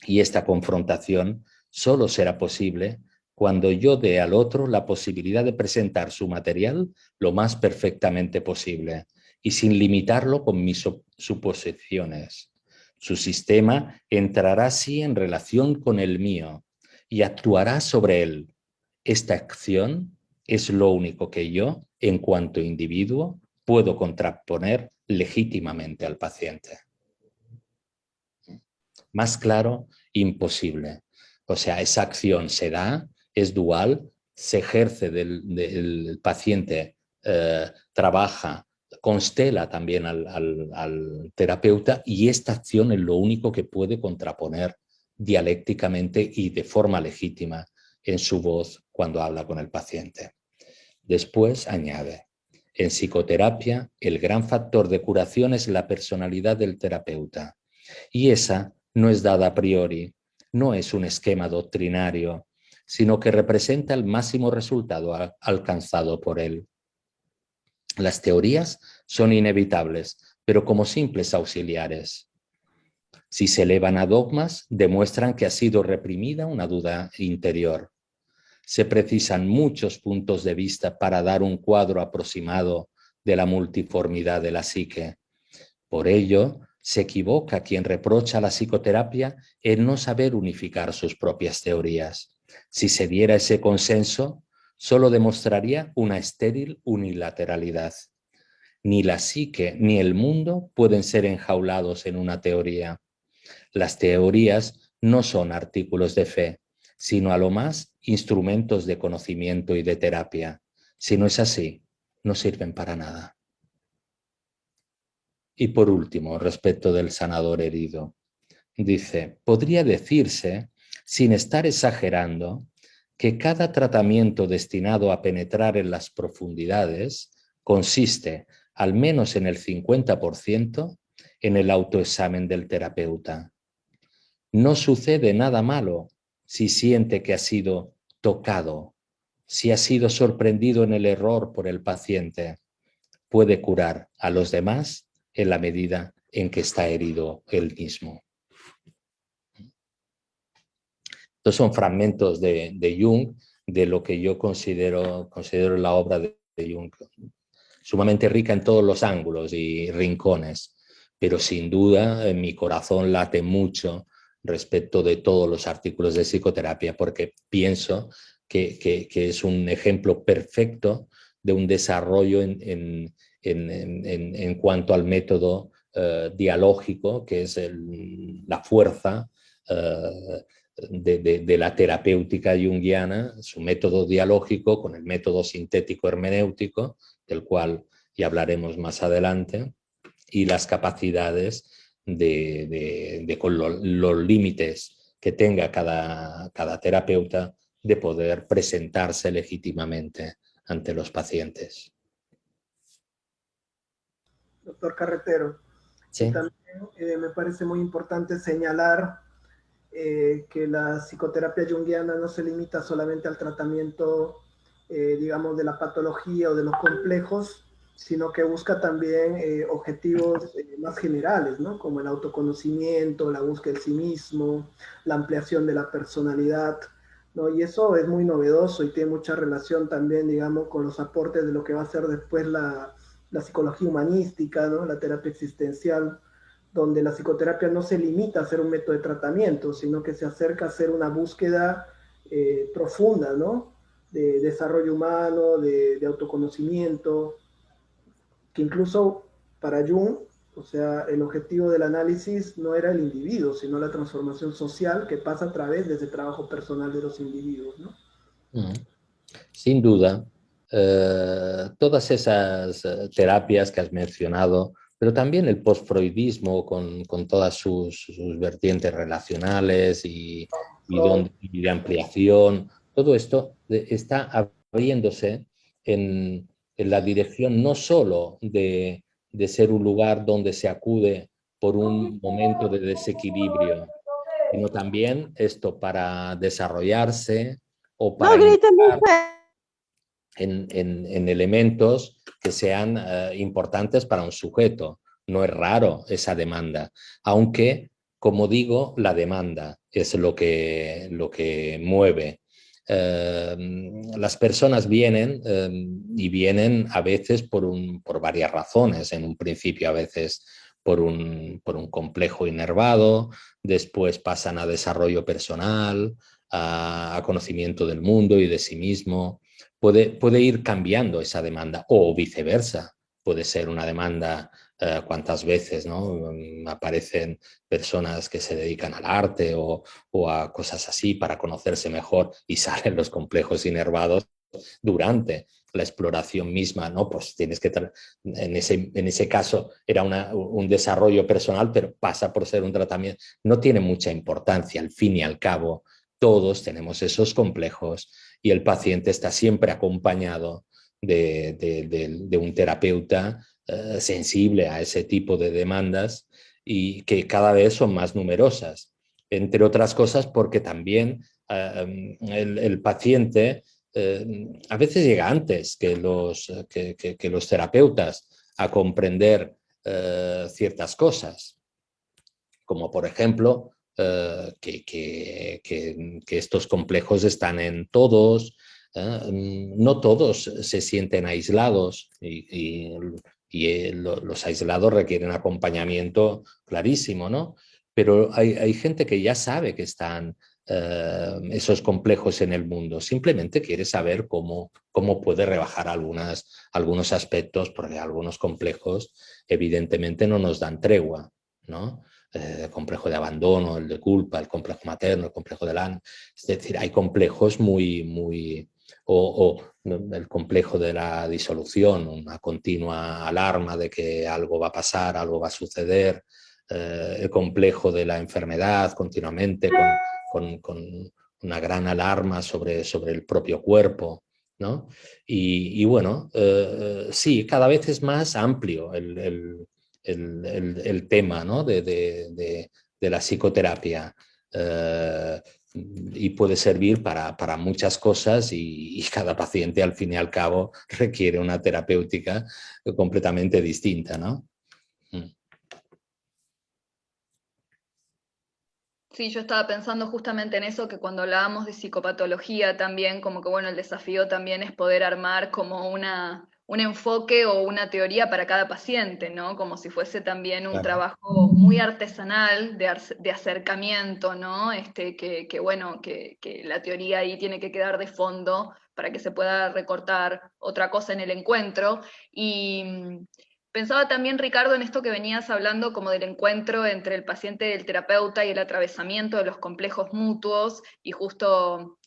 Y esta confrontación solo será posible cuando yo dé al otro la posibilidad de presentar su material lo más perfectamente posible y sin limitarlo con mis suposiciones. Su sistema entrará así en relación con el mío y actuará sobre él. Esta acción es lo único que yo, en cuanto individuo, puedo contraponer legítimamente al paciente. Más claro, imposible. O sea, esa acción se da, es dual, se ejerce del paciente, trabaja, constela también al terapeuta, y esta acción es lo único que puede contraponer dialécticamente y de forma legítima en su voz cuando habla con el paciente. Después añade, en psicoterapia el gran factor de curación es la personalidad del terapeuta, y esa no es dada a priori, no es un esquema doctrinario, sino que representa el máximo resultado alcanzado por él. Las teorías son inevitables, pero como simples auxiliares. Si se elevan a dogmas, demuestran que ha sido reprimida una duda interior. Se precisan muchos puntos de vista para dar un cuadro aproximado de la multiformidad de la psique. Por ello, se equivoca quien reprocha a la psicoterapia en no saber unificar sus propias teorías. Si se diera ese consenso, solo demostraría una estéril unilateralidad. Ni la psique ni el mundo pueden ser enjaulados en una teoría. Las teorías no son artículos de fe, sino a lo más instrumentos de conocimiento y de terapia. Si no es así, no sirven para nada. Y por último, respecto del sanador herido, dice, podría decirse, sin estar exagerando, que cada tratamiento destinado a penetrar en las profundidades consiste, al menos en el 50%, en el autoexamen del terapeuta. No sucede nada malo si siente que ha sido tocado, si ha sido sorprendido en el error por el paciente. Puede curar a los demás en la medida en que está herido él mismo. Estos son fragmentos de Jung, de lo que yo considero la obra de Jung, sumamente rica en todos los ángulos y rincones, pero sin duda en mi corazón late mucho respecto de todos los artículos de psicoterapia, porque pienso que es un ejemplo perfecto de un desarrollo en cuanto al método dialógico, que es la fuerza de la terapéutica junguiana, su método dialógico con el método sintético hermenéutico, del cual ya hablaremos más adelante, y las capacidades con los límites que tenga cada terapeuta de poder presentarse legítimamente ante los pacientes. Doctor Carretero, ¿Sí? y también me parece muy importante señalar que la psicoterapia junguiana no se limita solamente al tratamiento, digamos, de la patología o de los complejos, sino que busca también objetivos más generales, ¿no? Como el autoconocimiento, la búsqueda de sí mismo, la ampliación de la personalidad, ¿no? Y eso es muy novedoso y tiene mucha relación también, digamos, con los aportes de lo que va a ser después la psicología humanística, ¿no? La terapia existencial, donde la psicoterapia no se limita a ser un método de tratamiento, sino que se acerca a ser una búsqueda profunda, ¿no? De desarrollo humano, de autoconocimiento, que incluso para Jung, o sea, el objetivo del análisis no era el individuo, sino la transformación social que pasa a través de ese trabajo personal de los individuos, ¿no? Sin duda, todas esas terapias que has mencionado, pero también el postfreudismo con todas sus vertientes relacionales y de ampliación, todo esto está abriéndose en la dirección no solo de ser un lugar donde se acude por un momento de desequilibrio, sino también esto para desarrollarse o para en elementos que sean importantes para un sujeto. No es raro esa demanda, aunque, como digo, la demanda es lo que mueve. Las personas vienen y vienen a veces por varias razones. En un principio a veces por un complejo inervado, después pasan a desarrollo personal, a conocimiento del mundo y de sí mismo. Puede ir cambiando esa demanda o viceversa. Puede ser una demanda, cuántas veces, ¿no? Aparecen personas que se dedican al arte o a cosas así para conocerse mejor y salen los complejos inervados durante la exploración misma, ¿no? Pues tienes que, en ese caso era un desarrollo personal, pero pasa por ser un tratamiento. No tiene mucha importancia, al fin y al cabo, todos tenemos esos complejos y el paciente está siempre acompañado de un terapeuta sensible a ese tipo de demandas y que cada vez son más numerosas, entre otras cosas porque también el paciente a veces llega antes que los terapeutas a comprender ciertas cosas, como por ejemplo que estos complejos están en todos, no todos se sienten aislados y los aislados requieren acompañamiento clarísimo, ¿no? Pero hay gente que ya sabe que están esos complejos en el mundo, simplemente quiere saber cómo puede rebajar algunos aspectos, porque algunos complejos evidentemente no nos dan tregua, ¿no? El complejo de abandono, el de culpa, el complejo materno, el complejo del ánimo. Es decir, hay complejos o el complejo de la disolución, una continua alarma de que algo va a pasar, algo va a suceder, el complejo de la enfermedad continuamente con una gran alarma sobre el propio cuerpo, ¿no? Y bueno, sí, cada vez es más amplio el tema, ¿no? de la psicoterapia y puede servir para muchas cosas y cada paciente al fin y al cabo requiere una terapéutica completamente distinta, ¿no? Sí, yo estaba pensando justamente en eso, que cuando hablábamos de psicopatología también, como que bueno, el desafío también es poder armar como un enfoque o una teoría para cada paciente, ¿no? Como si fuese también un Claro. trabajo muy artesanal de acercamiento, ¿no? Que bueno, que la teoría ahí tiene que quedar de fondo para que se pueda recortar otra cosa en el encuentro. Y pensaba también, Ricardo, en esto que venías hablando como del encuentro entre el paciente y el terapeuta y el atravesamiento de los complejos mutuos, y justo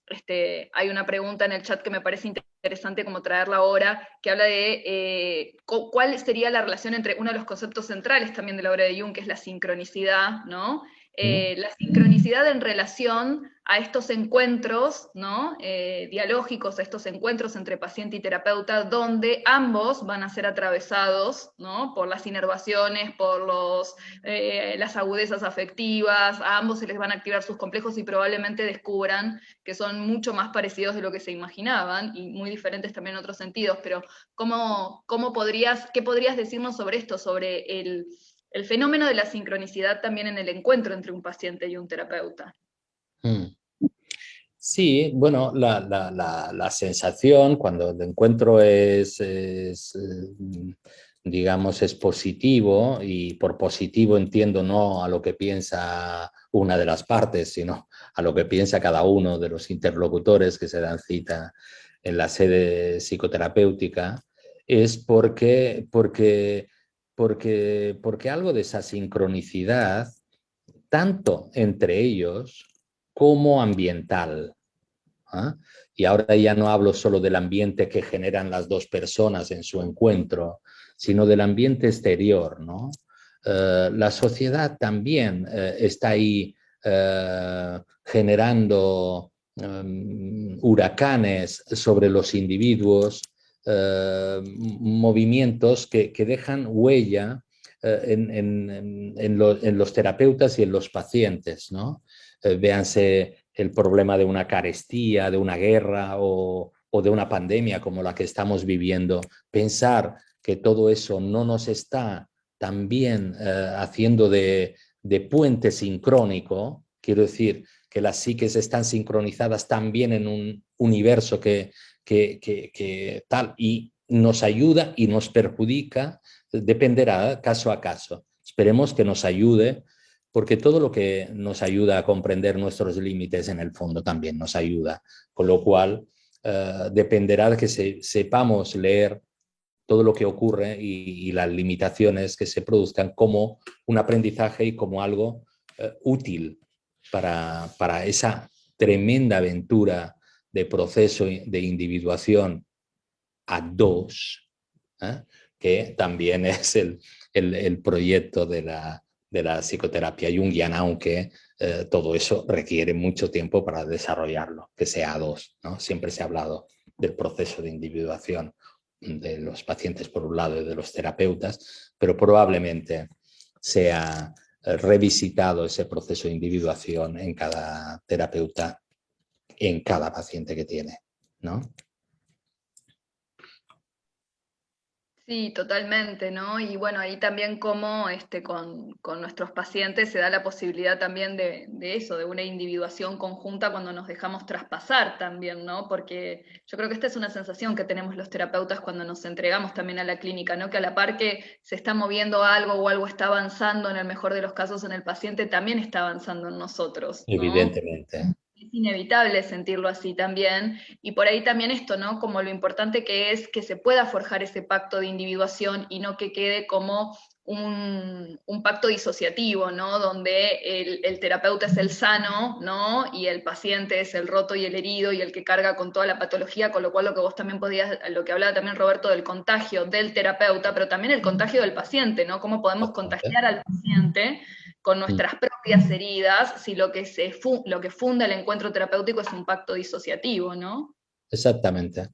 hay una pregunta en el chat que me parece interesante como traerla ahora, que habla de cuál sería la relación entre uno de los conceptos centrales también de la obra de Jung, que es la sincronicidad, ¿no? La sincronicidad en relación a estos encuentros, ¿no? Dialógicos, a estos encuentros entre paciente y terapeuta, donde ambos van a ser atravesados, ¿no? Por las inervaciones, por las agudezas afectivas, a ambos se les van a activar sus complejos y probablemente descubran que son mucho más parecidos de lo que se imaginaban y muy diferentes también en otros sentidos, pero ¿qué podrías decirnos sobre esto, sobre el fenómeno de la sincronicidad también en el encuentro entre un paciente y un terapeuta? Mm. Sí, bueno, la sensación cuando el encuentro digamos, es positivo, y por positivo entiendo no a lo que piensa una de las partes, sino a lo que piensa cada uno de los interlocutores que se dan cita en la sede psicoterapéutica, es porque algo de esa sincronicidad, tanto entre ellos como ambiental. ¿Ah? Y ahora ya no hablo solo del ambiente que generan las dos personas en su encuentro, sino del ambiente exterior, ¿no? La sociedad también está ahí generando huracanes sobre los individuos, movimientos que dejan huella en los terapeutas y en los pacientes, ¿no? Véanse el problema de una carestía, de una guerra o de una pandemia como la que estamos viviendo. Pensar que todo eso no nos está también haciendo de puente sincrónico, quiero decir que las psiques están sincronizadas también en un universo que tal, y nos ayuda y nos perjudica, dependerá caso a caso. Esperemos que nos ayude, porque todo lo que nos ayuda a comprender nuestros límites en el fondo también nos ayuda, con lo cual dependerá de que sepamos leer todo lo que ocurre y las limitaciones que se produzcan como un aprendizaje y como algo útil para esa tremenda aventura de proceso de individuación a dos, ¿eh? Que también es el proyecto de la psicoterapia junguiana, aunque todo eso requiere mucho tiempo para desarrollarlo, que sea a dos, ¿no? Siempre se ha hablado del proceso de individuación de los pacientes por un lado y de los terapeutas, pero probablemente sea revisitado ese proceso de individuación en cada terapeuta, en cada paciente que tiene, ¿no? Sí, totalmente, ¿no? Y bueno, ahí también como con nuestros pacientes se da la posibilidad también de eso, de una individuación conjunta cuando nos dejamos traspasar también, ¿no? Porque yo creo que esta es una sensación que tenemos los terapeutas cuando nos entregamos también a la clínica, ¿no? Que a la par que se está moviendo algo o algo está avanzando, en el mejor de los casos en el paciente, también está avanzando en nosotros, ¿no? Evidentemente. Es inevitable sentirlo así también, y por ahí también esto, ¿no? Como lo importante que es que se pueda forjar ese pacto de individuación y no que quede como un pacto disociativo, ¿no? Donde el terapeuta es el sano, ¿no? Y el paciente es el roto y el herido y el que carga con toda la patología, con lo cual lo que vos también podías, lo que hablaba también Roberto del contagio del terapeuta, pero también el contagio del paciente, ¿no? Cómo podemos contagiar al paciente con nuestras propias heridas, si lo que funda el encuentro terapéutico es un pacto disociativo, ¿no? Exactamente.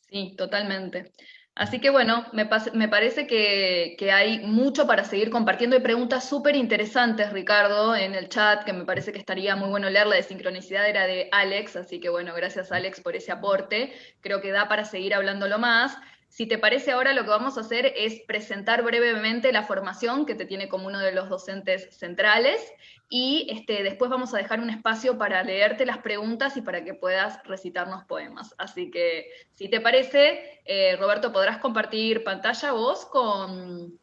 Sí, totalmente. Así que bueno, me parece que hay mucho para seguir compartiendo. Hay preguntas súper interesantes, Ricardo, en el chat, que me parece que estaría muy bueno leer. La de sincronicidad era de Alex, así que bueno, gracias Alex por ese aporte. Creo que da para seguir hablándolo más. Si te parece, ahora lo que vamos a hacer es presentar brevemente la formación que te tiene como uno de los docentes centrales y después vamos a dejar un espacio para leerte las preguntas y para que puedas recitarnos poemas. Así que, si te parece, Roberto, ¿podrás compartir pantalla vos con...?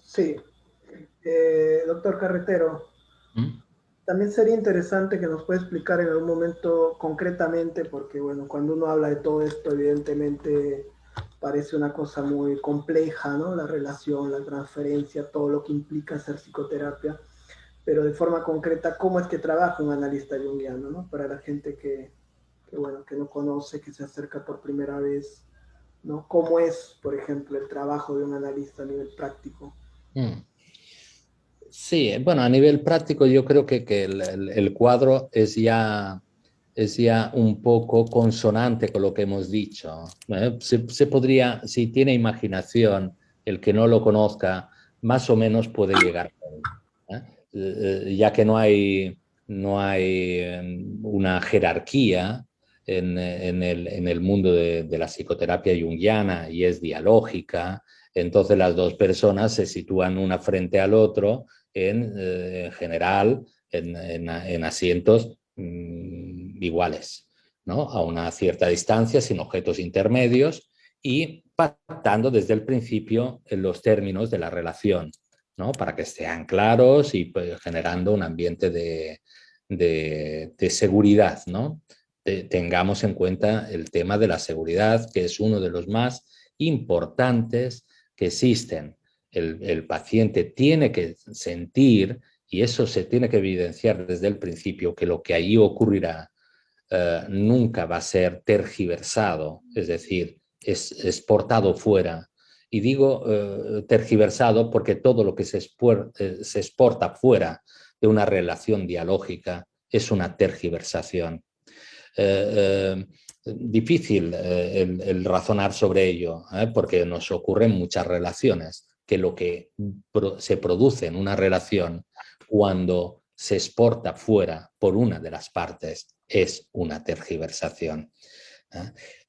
Sí. Doctor Carretero, ¿Mm? también sería interesante que nos pueda explicar en algún momento concretamente, porque bueno, cuando uno habla de todo esto, evidentemente parece una cosa muy compleja, ¿no? La relación, la transferencia, todo lo que implica hacer psicoterapia, pero de forma concreta, ¿cómo es que trabaja un analista junguiano, ¿no? Para la gente bueno, que no conoce, que se acerca por primera vez, ¿no? ¿Cómo es, por ejemplo, el trabajo de un analista a nivel práctico? Mm. Sí, bueno, a nivel práctico yo creo que el cuadro es ya un poco consonante con lo que hemos dicho. Se podría, si tiene imaginación, el que no lo conozca, más o menos puede llegar a él, ya que no hay una jerarquía en el mundo de la psicoterapia junguiana y es dialógica. Entonces las dos personas se sitúan una frente al otro en general en asientos iguales, ¿no? A una cierta distancia, sin objetos intermedios y pactando desde el principio en los términos de la relación, ¿no? Para que sean claros y pues, generando un ambiente de seguridad, ¿no? Tengamos en cuenta el tema de la seguridad, que es uno de los más importantes que existen. El paciente tiene que sentir, y eso se tiene que evidenciar desde el principio, que lo que allí ocurrirá nunca va a ser tergiversado, es decir, es portado fuera. Y digo tergiversado porque todo lo que se exporta fuera de una relación dialógica es una tergiversación. Difícil el razonar sobre ello, porque nos ocurren muchas relaciones, que lo que se produce en una relación cuando se exporta fuera por una de las partes es una tergiversación.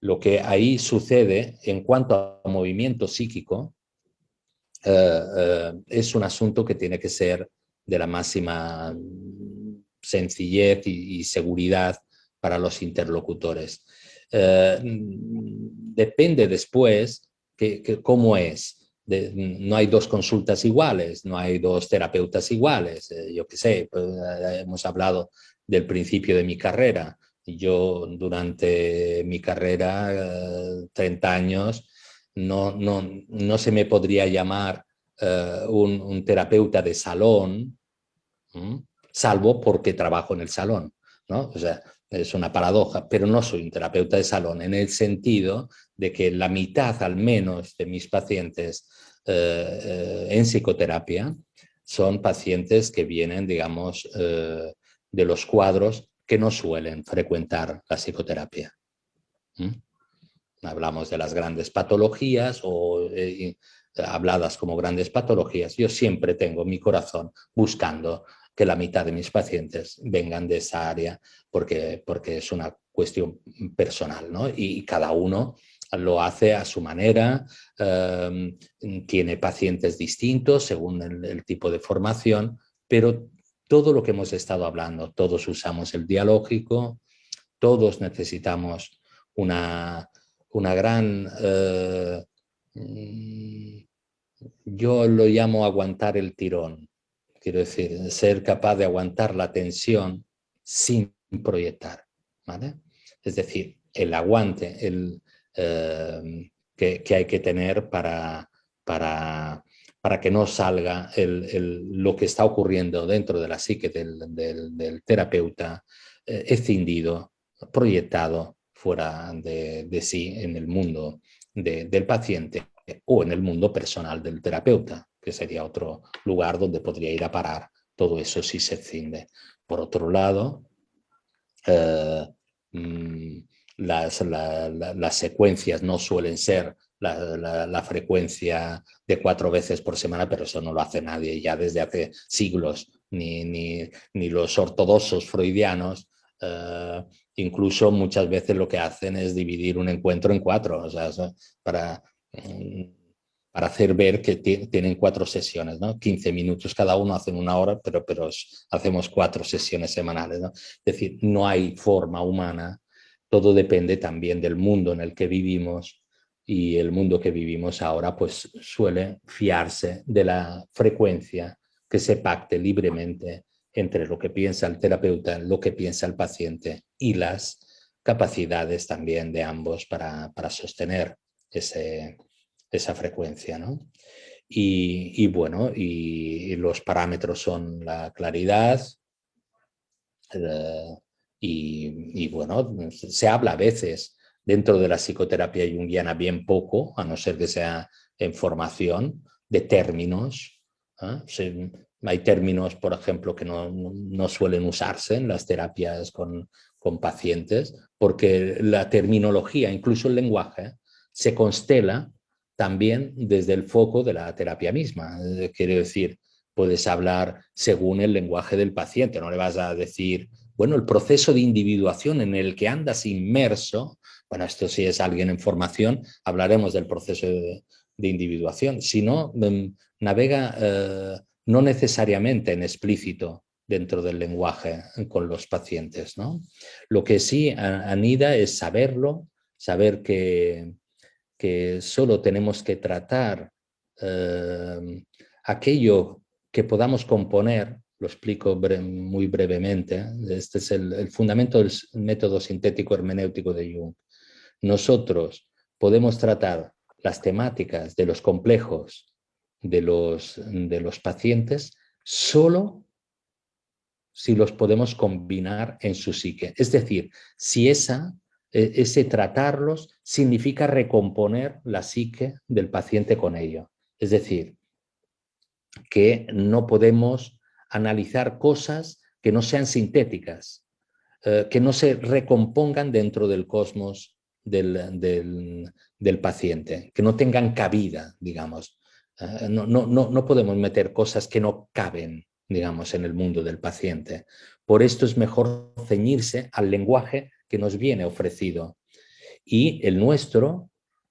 Lo que ahí sucede en cuanto a movimiento psíquico es un asunto que tiene que ser de la máxima sencillez y seguridad para los interlocutores. Depende después cómo es. No hay dos consultas iguales, no hay dos terapeutas iguales. Yo qué sé, pues, hemos hablado del principio de mi carrera. Yo durante mi carrera, 30 años, no se me podría llamar un terapeuta de salón, salvo porque trabajo en el salón, ¿no? O sea, es una paradoja, pero no soy un terapeuta de salón en el sentido de que la mitad al menos de mis pacientes en psicoterapia son pacientes que vienen, digamos, de los cuadros que no suelen frecuentar la psicoterapia. Hablamos de las grandes patologías o habladas como grandes patologías. Yo siempre tengo mi corazón buscando que la mitad de mis pacientes vengan de esa área porque es una cuestión personal, ¿no? Y cada uno lo hace a su manera, tiene pacientes distintos según el tipo de formación, pero todo lo que hemos estado hablando, todos usamos el dialógico, todos necesitamos una gran... yo lo llamo aguantar el tirón. Quiero decir, ser capaz de aguantar la tensión sin proyectar, ¿vale? Es decir, el aguante que hay que tener para que no salga lo que está ocurriendo dentro de la psique del terapeuta escindido, proyectado fuera de sí en el mundo del paciente o en el mundo personal del terapeuta, que sería otro lugar donde podría ir a parar todo eso si se escinde. Por otro lado, las secuencias no suelen ser la frecuencia de 4 veces por semana, pero eso no lo hace nadie ya desde hace siglos, ni los ortodoxos freudianos Incluso muchas veces lo que hacen es dividir un encuentro en 4, o sea, para, para hacer ver que tienen 4 sesiones, ¿no? 15 minutos cada uno, hacen 1 hora, pero hacemos 4 sesiones semanales, ¿no? Es decir, no hay forma humana, todo depende también del mundo en el que vivimos, y el mundo que vivimos ahora pues suele fiarse de la frecuencia que se pacte libremente entre lo que piensa el terapeuta, lo que piensa el paciente y las capacidades también de ambos para sostener esa frecuencia, ¿no? Y bueno, y los parámetros son la claridad, y bueno, se habla a veces dentro de la psicoterapia junguiana, bien poco, a no ser que sea en formación, de términos. Hay términos, por ejemplo, que no suelen usarse en las terapias con pacientes, porque la terminología, incluso el lenguaje, se constela también desde el foco de la terapia misma. Quiere decir, puedes hablar según el lenguaje del paciente, no le vas a decir, bueno, el proceso de individuación en el que andas inmerso, bueno, esto si es alguien en formación, hablaremos del proceso de individuación, si no, navega no necesariamente en explícito dentro del lenguaje con los pacientes, ¿no? Lo que sí anida es saberlo, saber que solo tenemos que tratar aquello que podamos componer. Lo explico muy brevemente. Este es el fundamento del método sintético hermenéutico de Jung. Nosotros podemos tratar las temáticas de los complejos de los pacientes solo si los podemos combinar en su psique. Es decir, si ese tratarlos significa recomponer la psique del paciente con ello. Es decir, que no podemos analizar cosas que no sean sintéticas, que no se recompongan dentro del cosmos del paciente, que no tengan cabida, digamos. No podemos meter cosas que no caben, digamos, en el mundo del paciente. Por esto es mejor ceñirse al lenguaje que nos viene ofrecido. Y el nuestro,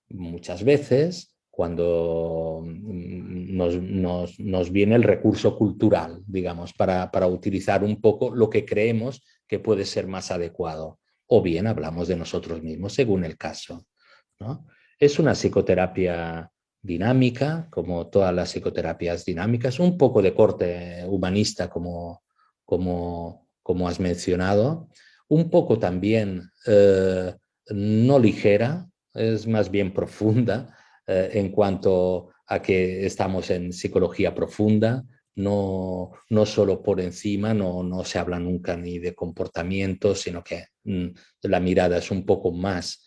muchas veces, cuando nos viene el recurso cultural, digamos, para utilizar un poco lo que creemos que puede ser más adecuado. O bien hablamos de nosotros mismos, según el caso, ¿no? Es una psicoterapia dinámica, como todas las psicoterapias dinámicas, un poco de corte humanista, como has mencionado, un poco también no ligera, es más bien profunda en cuanto a que estamos en psicología profunda, no solo por encima, no se habla nunca ni de comportamiento, sino que la mirada es un poco más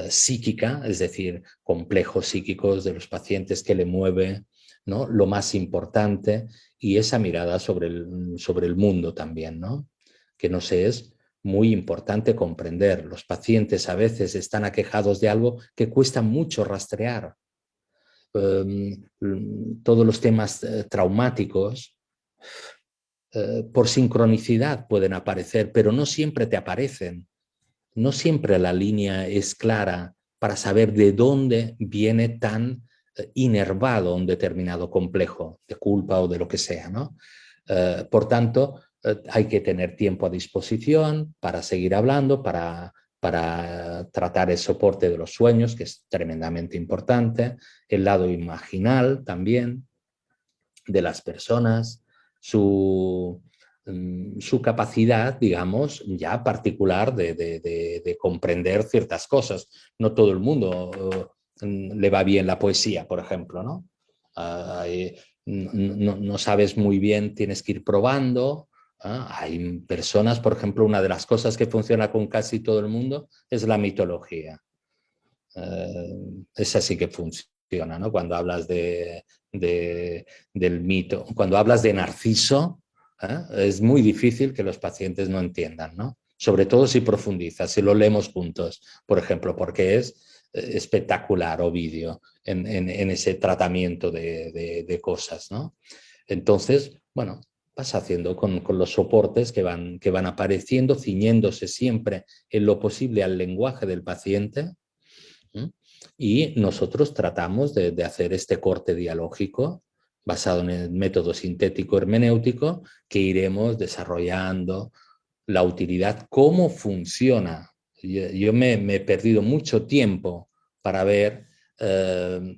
psíquica, es decir, complejos psíquicos de los pacientes que le mueve, ¿no? Lo más importante, y esa mirada sobre el mundo también, ¿no? Que no sé, es muy importante comprender. Los pacientes a veces están aquejados de algo que cuesta mucho rastrear. Todos los temas traumáticos por sincronicidad pueden aparecer, pero no siempre te aparecen. No siempre la línea es clara para saber de dónde viene tan inervado un determinado complejo de culpa o de lo que sea, ¿no? Por tanto, hay que tener tiempo a disposición para seguir hablando, para tratar el soporte de los sueños, que es tremendamente importante, el lado imaginal también de las personas, su capacidad, digamos, ya particular de comprender ciertas cosas. No todo el mundo le va bien la poesía, por ejemplo, ¿no? No sabes muy bien, tienes que ir probando. Hay personas, por ejemplo, una de las cosas que funciona con casi todo el mundo es la mitología. Esa sí que funciona, ¿no? Cuando hablas del mito, cuando hablas de Narciso, es muy difícil que los pacientes no entiendan, ¿no? Sobre todo si profundizas, si lo leemos juntos, por ejemplo, porque es espectacular Ovidio en ese tratamiento de cosas, ¿no? Entonces, bueno, vas haciendo con los soportes que van apareciendo, ciñéndose siempre en lo posible al lenguaje del paciente. Y nosotros tratamos de hacer este corte dialógico basado en el método sintético hermenéutico que iremos desarrollando la utilidad, cómo funciona. Yo me he perdido mucho tiempo para ver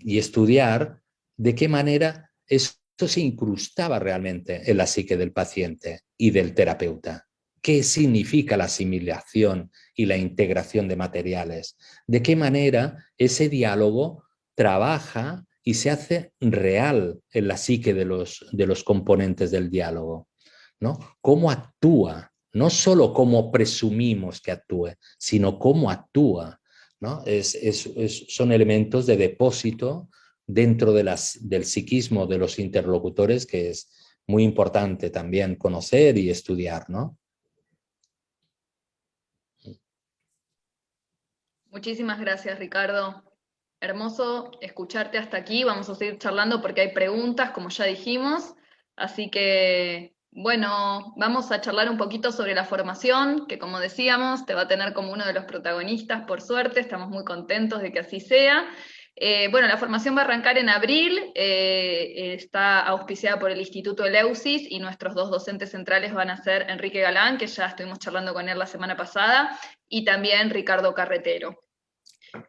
y estudiar de qué manera esto se incrustaba realmente en la psique del paciente y del terapeuta. ¿Qué significa la asimilación y la integración de materiales? ¿De qué manera ese diálogo trabaja y se hace real en la psique de los componentes del diálogo? ¿No? ¿Cómo actúa? No solo cómo presumimos que actúe, sino cómo actúa, ¿no? Son elementos de depósito dentro del psiquismo de los interlocutores que es muy importante también conocer y estudiar, ¿no? Muchísimas gracias, Ricardo. Hermoso escucharte hasta aquí. Vamos a seguir charlando porque hay preguntas, como ya dijimos. Así que, bueno, vamos a charlar un poquito sobre la formación, que como decíamos, te va a tener como uno de los protagonistas, por suerte. Estamos muy contentos de que así sea. Bueno, la formación va a arrancar en abril, está auspiciada por el Instituto Eleusis y nuestros dos docentes centrales van a ser Enrique Galán, que ya estuvimos charlando con él la semana pasada, y también Ricardo Carretero.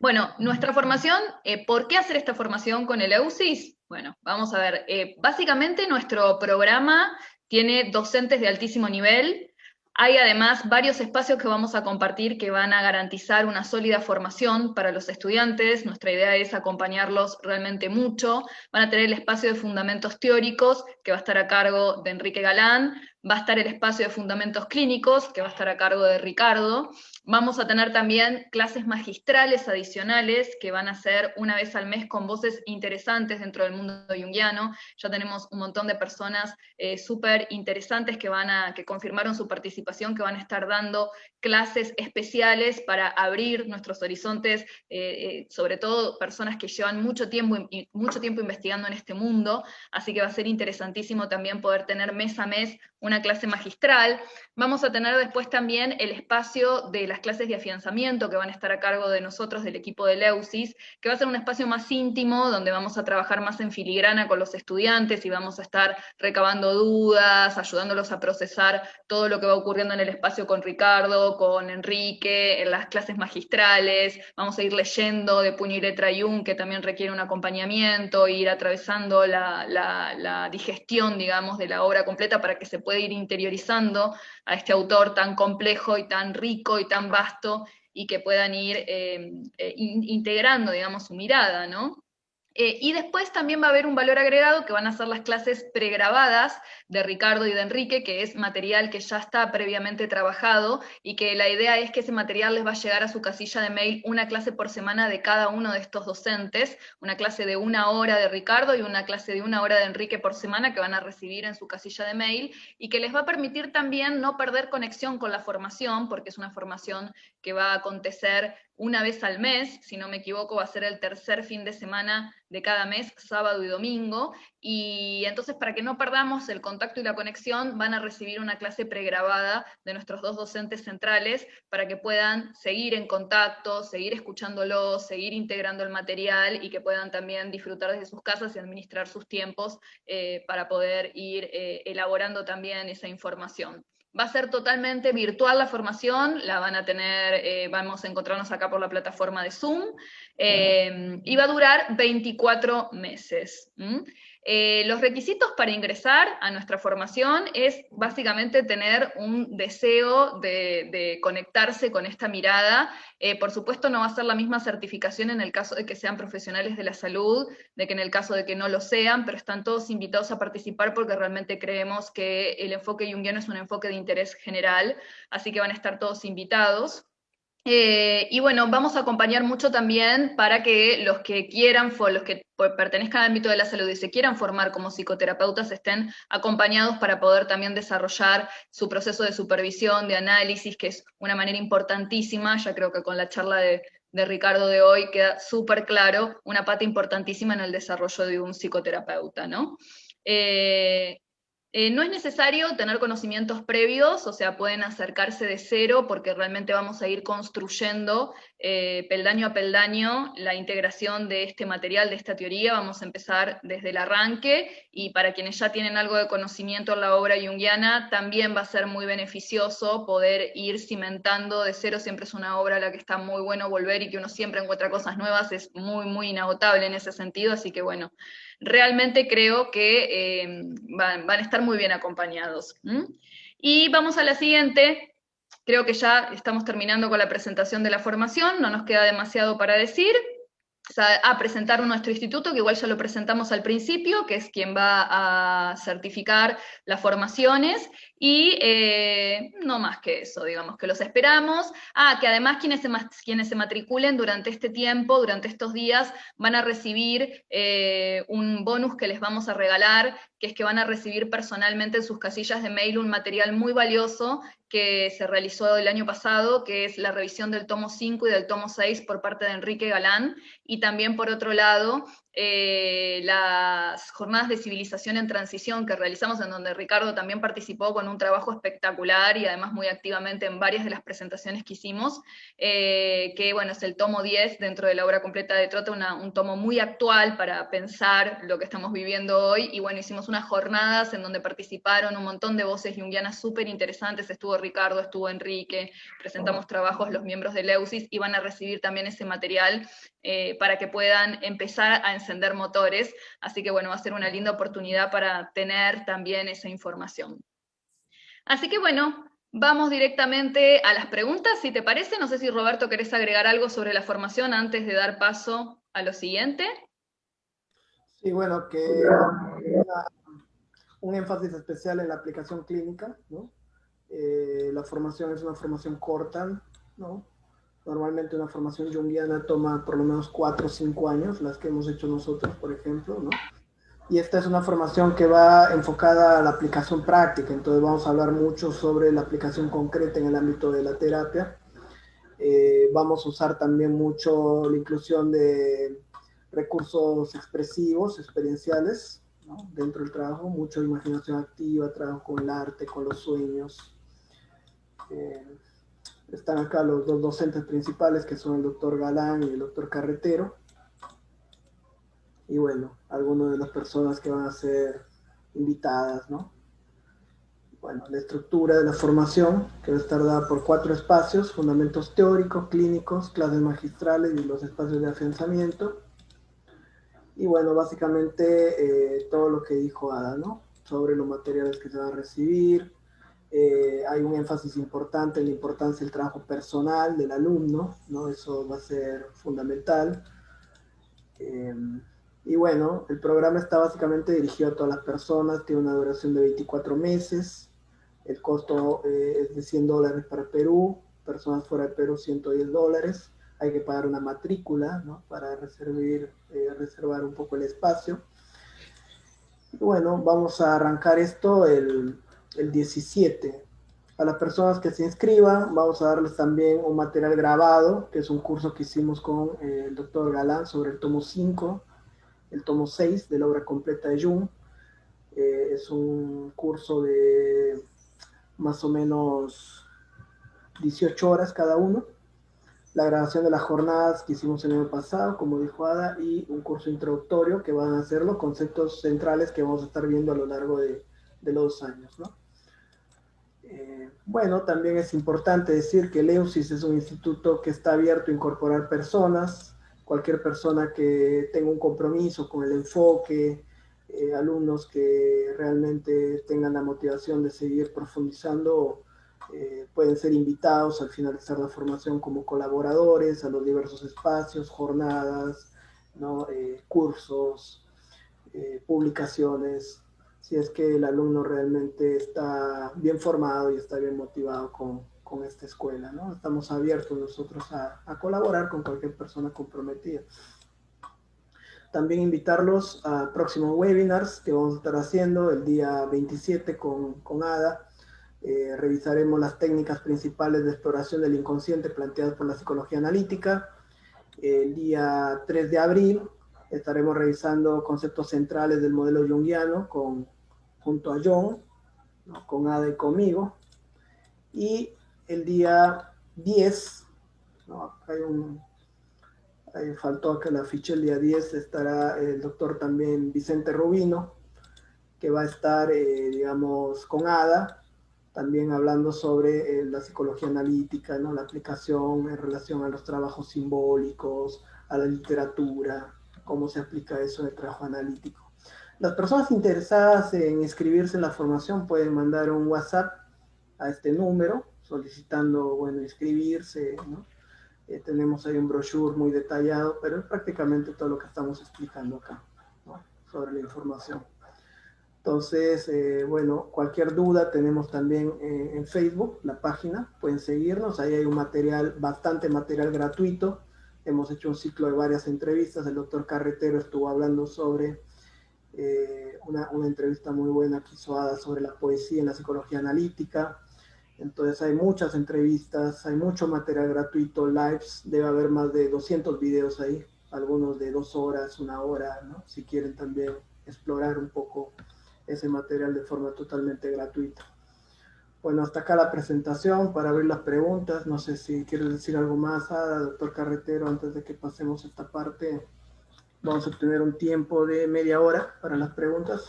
Bueno, nuestra formación, ¿por qué hacer esta formación con el EUSIS? Bueno, vamos a ver, básicamente nuestro programa tiene docentes de altísimo nivel. Hay además varios espacios que vamos a compartir que van a garantizar una sólida formación para los estudiantes. Nuestra idea es acompañarlos realmente mucho. Van a tener el espacio de fundamentos teóricos, que va a estar a cargo de Enrique Galán. Va a estar el espacio de fundamentos clínicos, que va a estar a cargo de Ricardo. Vamos a tener también clases magistrales adicionales que van a ser una vez al mes con voces interesantes dentro del mundo junguiano. Ya tenemos un montón de personas súper interesantes que confirmaron su participación, que van a estar dando clases especiales para abrir nuestros horizontes, sobre todo personas que llevan mucho tiempo investigando en este mundo, así que va a ser interesantísimo también poder tener mes a mes una clase magistral. Vamos a tener después también el espacio de las clases de afianzamiento que van a estar a cargo de nosotros, del equipo de Eleusis, que va a ser un espacio más íntimo, donde vamos a trabajar más en filigrana con los estudiantes y vamos a estar recabando dudas, ayudándolos a procesar todo lo que va ocurriendo en el espacio con Ricardo, con Enrique, en las clases magistrales. Vamos a ir leyendo de puño y letra Jung, que también requiere un acompañamiento, ir atravesando la digestión, digamos, de la obra completa para que se pueda ir interiorizando a este autor tan complejo y tan rico y tan vasto, y que puedan ir integrando, digamos, su mirada, ¿no? Y después también va a haber un valor agregado que van a ser las clases pregrabadas de Ricardo y de Enrique, que es material que ya está previamente trabajado y que la idea es que ese material les va a llegar a su casilla de mail una clase por semana de cada uno de estos docentes, una clase de 1 hora de Ricardo y una clase de 1 hora de Enrique por semana que van a recibir en su casilla de mail y que les va a permitir también no perder conexión con la formación, porque es una formación que va a acontecer una vez al mes, si no me equivoco, va a ser el tercer fin de semana de cada mes, sábado y domingo, y entonces para que no perdamos el contacto y la conexión, van a recibir una clase pregrabada de nuestros dos docentes centrales para que puedan seguir en contacto, seguir escuchándolos, seguir integrando el material y que puedan también disfrutar desde sus casas y administrar sus tiempos para poder ir elaborando también esa información. Va a ser totalmente virtual la formación, la van a tener, vamos a encontrarnos acá por la plataforma de Zoom, y va a durar 24 meses. Los requisitos para ingresar a nuestra formación es básicamente tener un deseo de conectarse con esta mirada. Por supuesto no va a ser la misma certificación en el caso de que sean profesionales de la salud, de que en el caso de que no lo sean, pero están todos invitados a participar porque realmente creemos que el enfoque junguiano es un enfoque de interés general, así que van a estar todos invitados. Y bueno, vamos a acompañar mucho también para que los que quieran, los que pertenezcan al ámbito de la salud y se quieran formar como psicoterapeutas estén acompañados para poder también desarrollar su proceso de supervisión, de análisis, que es una manera importantísima. Ya creo que con la charla de Ricardo de hoy queda súper claro, una pata importantísima en el desarrollo de un psicoterapeuta, ¿no? No es necesario tener conocimientos previos, o sea, pueden acercarse de cero porque realmente vamos a ir construyendo peldaño a peldaño la integración de este material, de esta teoría. Vamos a empezar desde el arranque y para quienes ya tienen algo de conocimiento en la obra junguiana, también va a ser muy beneficioso poder ir cimentando de cero. Siempre es una obra a la que está muy bueno volver y que uno siempre encuentra cosas nuevas, es muy, muy inagotable en ese sentido, así que bueno, realmente creo que van a estar muy bien acompañados. Y vamos a la siguiente. Creo que ya estamos terminando con la presentación de la formación, no nos queda demasiado para decir. A presentar nuestro instituto, que igual ya lo presentamos al principio, que es quien va a certificar las formaciones, y no más que eso, digamos, que los esperamos. Que además quienes se matriculen durante este tiempo, durante estos días, van a recibir un bonus que les vamos a regalar, que es que van a recibir personalmente en sus casillas de mail un material muy valioso que se realizó el año pasado, que es la revisión del tomo 5 y del tomo 6 por parte de Enrique Galán, y también por otro lado, las jornadas de civilización en transición que realizamos, en donde Ricardo también participó con un trabajo espectacular y además muy activamente en varias de las presentaciones que hicimos, que bueno, es el tomo 10 dentro de la obra completa de Trotta, un tomo muy actual para pensar lo que estamos viviendo hoy, y bueno, hicimos unas jornadas en donde participaron un montón de voces junguianas súper interesantes, estuvo Ricardo, estuvo Enrique, presentamos trabajos los miembros de Eleusis, y van a recibir también ese material para que puedan empezar a encender motores, así que bueno, va a ser una linda oportunidad para tener también esa información. Así que bueno, vamos directamente a las preguntas, si te parece. No sé si Roberto querés agregar algo sobre la formación antes de dar paso a lo siguiente. Sí, bueno, que un énfasis especial en la aplicación clínica, ¿no? La formación es una formación corta, ¿no? Normalmente una formación junguiana toma por lo menos 4 o 5 años, las que hemos hecho nosotros, por ejemplo, ¿no? Y esta es una formación que va enfocada a la aplicación práctica, entonces vamos a hablar mucho sobre la aplicación concreta en el ámbito de la terapia. Vamos a usar también mucho la inclusión de recursos expresivos, experienciales, ¿no? Dentro del trabajo, mucho imaginación activa, trabajo con el arte, con los sueños. Están acá los dos docentes principales, que son el doctor Galán y el doctor Carretero. Y bueno, algunas de las personas que van a ser invitadas, ¿no? Bueno, la estructura de la formación, que va a estar dada por 4 espacios: fundamentos teóricos, clínicos, clases magistrales y los espacios de afianzamiento. Y bueno, básicamente todo lo que dijo Ada, ¿no? Sobre los materiales que se van a recibir. Hay un énfasis importante en la importancia del trabajo personal del alumno, ¿no? Eso va a ser fundamental. Y bueno, el programa está básicamente dirigido a todas las personas, tiene una duración de 24 meses, el costo es de $100 para Perú, personas fuera de Perú $110, hay que pagar una matrícula, ¿no? Para reservar un poco el espacio. Y bueno, vamos a arrancar esto el 17. A las personas que se inscriban, vamos a darles también un material grabado, que es un curso que hicimos con el doctor Galán sobre el tomo 5, el tomo 6 de la obra completa de Jung. Es un curso de más o menos 18 horas cada uno. La grabación de las jornadas que hicimos el año pasado, como dijo Ada, y un curso introductorio que van a ser los conceptos centrales que vamos a estar viendo a lo largo de los 2 años, ¿no? Bueno, también es importante decir que Eleusis es un instituto que está abierto a incorporar personas, cualquier persona que tenga un compromiso con el enfoque, alumnos que realmente tengan la motivación de seguir profundizando, pueden ser invitados al finalizar la formación como colaboradores a los diversos espacios, jornadas, ¿no? Cursos, publicaciones, si es que el alumno realmente está bien formado y está bien motivado con esta escuela, ¿no? Estamos abiertos nosotros a colaborar con cualquier persona comprometida. También invitarlos a próximos webinars que vamos a estar haciendo el día 27 con Ada. Revisaremos las técnicas principales de exploración del inconsciente planteadas por la psicología analítica. El día 3 de abril estaremos revisando conceptos centrales del modelo junguiano con junto a John, ¿no? Con Ada y conmigo. Y el día 10, ¿no? Faltó que la ficha el día 10 estará el doctor también Vicente Rubino, que va a estar, digamos, con Ada, también hablando sobre la psicología analítica, ¿no? La aplicación en relación a los trabajos simbólicos, a la literatura, cómo se aplica eso en el trabajo analítico. Las personas interesadas en inscribirse en la formación pueden mandar un WhatsApp a este número solicitando, bueno, inscribirse, ¿no? Tenemos ahí un brochure muy detallado, pero es prácticamente todo lo que estamos explicando acá, ¿no? Sobre la información. Entonces, bueno, cualquier duda tenemos también en Facebook, la página, pueden seguirnos, ahí hay un material, bastante material gratuito. Hemos hecho un ciclo de varias entrevistas, el doctor Carretero estuvo hablando sobre una entrevista muy buena que hizo Ada sobre la poesía en la psicología analítica. Entonces hay muchas entrevistas, hay mucho material gratuito, lives, debe haber más de 200 videos ahí, algunos de 2 horas, 1 hora, ¿no? Si quieren también explorar un poco ese material de forma totalmente gratuita. Bueno, hasta acá la presentación para ver las preguntas. No sé si quieres decir algo más, Ada, doctor Carretero, antes de que pasemos esta parte. Vamos a tener un tiempo de media hora para las preguntas.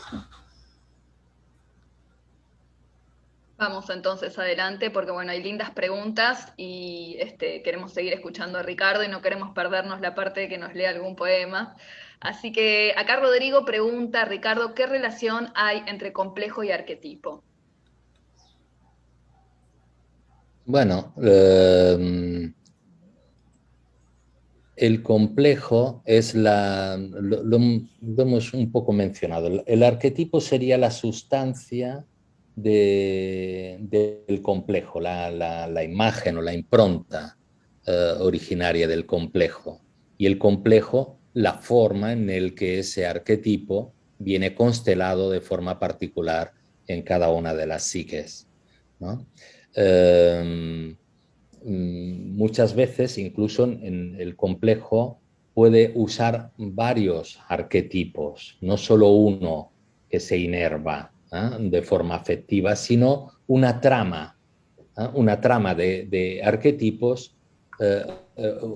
Vamos entonces adelante, porque bueno, hay lindas preguntas y queremos seguir escuchando a Ricardo y no queremos perdernos la parte de que nos lea algún poema. Así que acá Rodrigo pregunta, Ricardo, ¿qué relación hay entre complejo y arquetipo? Bueno, el complejo es lo hemos un poco mencionado. El arquetipo sería la sustancia del complejo, la imagen o la impronta originaria del complejo. Y el complejo, la forma en el que ese arquetipo viene constelado de forma particular en cada una de las psiques, ¿no? Muchas veces, incluso en el complejo, puede usar varios arquetipos, no solo uno que se inerva de forma afectiva, sino una trama de arquetipos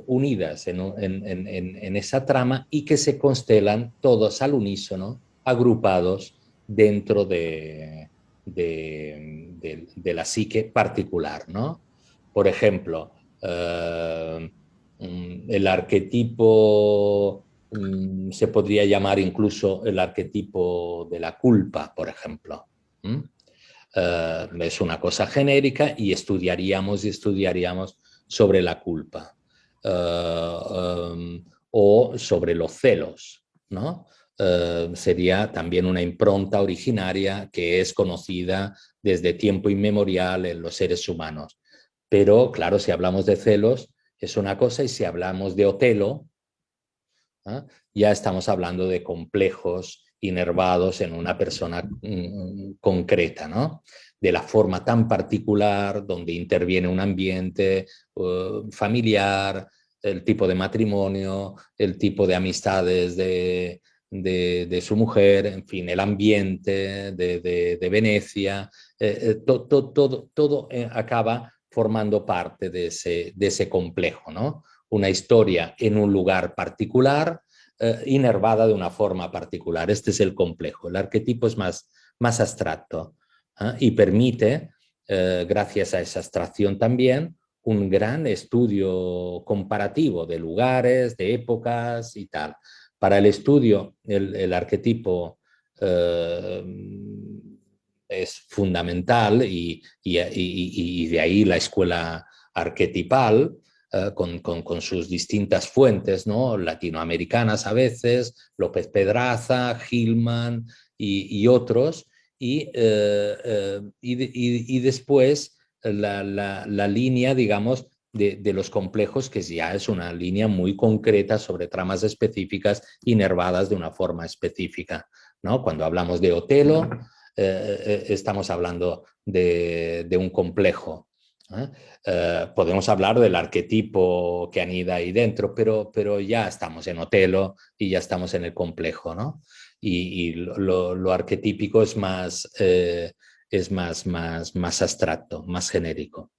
unidas en esa trama y que se constelan todos al unísono, agrupados dentro de la psique particular, ¿no? Por ejemplo, el arquetipo se podría llamar incluso el arquetipo de la culpa, por ejemplo. Es una cosa genérica y estudiaríamos sobre la culpa o sobre los celos, ¿no? Sería también una impronta originaria que es conocida desde tiempo inmemorial en los seres humanos. Pero, claro, si hablamos de celos es una cosa y si hablamos de Otelo, ya estamos hablando de complejos inervados en una persona concreta, ¿no? De la forma tan particular donde interviene un ambiente familiar, el tipo de matrimonio, el tipo de amistades de su mujer, en fin, el ambiente de Venecia, todo acaba formando parte de ese complejo, ¿no? Una historia en un lugar particular, inervada de una forma particular. Este es el complejo. El arquetipo es más abstracto y permite, gracias a esa abstracción también, un gran estudio comparativo de lugares, de épocas y tal. Para el estudio, el arquetipo es fundamental y de ahí la escuela arquetipal, con sus distintas fuentes, ¿no? Latinoamericanas a veces, López Pedraza, Hillman y otros, y después la línea, digamos, de los complejos, que ya es una línea muy concreta sobre tramas específicas inervadas de una forma específica, ¿no? Cuando hablamos de Otelo, estamos hablando de un complejo. Podemos hablar del arquetipo que anida ahí dentro, pero ya estamos en Otelo y ya estamos en el complejo, ¿no? y lo arquetípico es más abstracto, más genérico.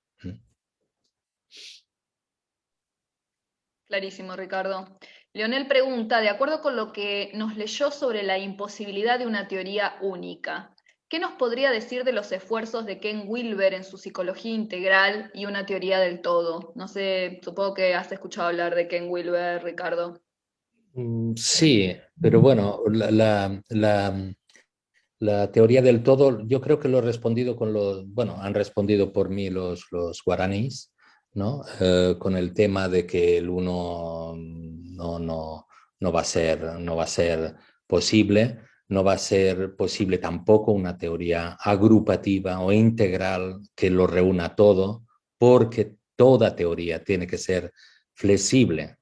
Clarísimo, Ricardo. Leonel pregunta, de acuerdo con lo que nos leyó sobre la imposibilidad de una teoría única, ¿qué nos podría decir de los esfuerzos de Ken Wilber en su psicología integral y una teoría del todo? No sé, supongo que has escuchado hablar de Ken Wilber, Ricardo. Sí, pero bueno, la teoría del todo, yo creo que lo he respondido bueno, han respondido por mí los guaraníes, ¿no? Con el tema de que el uno no va a ser posible, no va a ser posible tampoco una teoría agrupativa o integral que lo reúna todo, porque toda teoría tiene que ser flexible,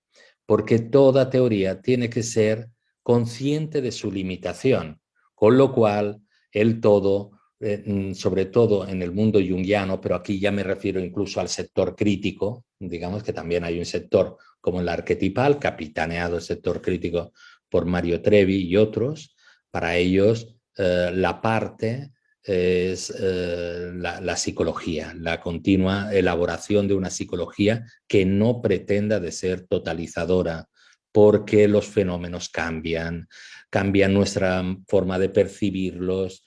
porque toda teoría tiene que ser consciente de su limitación. Con lo cual, el todo, sobre todo en el mundo junguiano, pero aquí ya me refiero incluso al sector crítico, digamos que también hay un sector como el arquetipal, capitaneado el sector crítico por Mario Trevi y otros. Para ellos, la parte es la psicología, la continua elaboración de una psicología que no pretenda de ser totalizadora, porque los fenómenos cambian nuestra forma de percibirlos.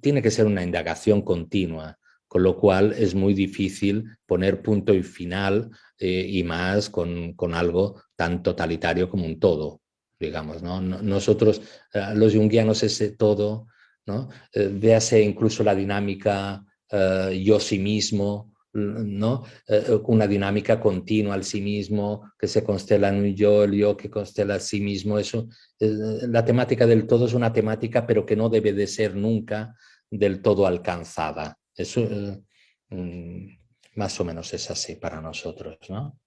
Tiene que ser una indagación continua, con lo cual es muy difícil poner punto y final, y más con algo tan totalitario como un todo, digamos, ¿no? Nosotros, los junguianos, ese todo, ¿no? Véase incluso la dinámica yo sí mismo, ¿no? Una dinámica continua al sí mismo, que se constela en un yo, el yo que constela al sí mismo. Eso, la temática del todo es una temática, pero que no debe de ser nunca del todo alcanzada. Eso más o menos es así para nosotros, ¿no?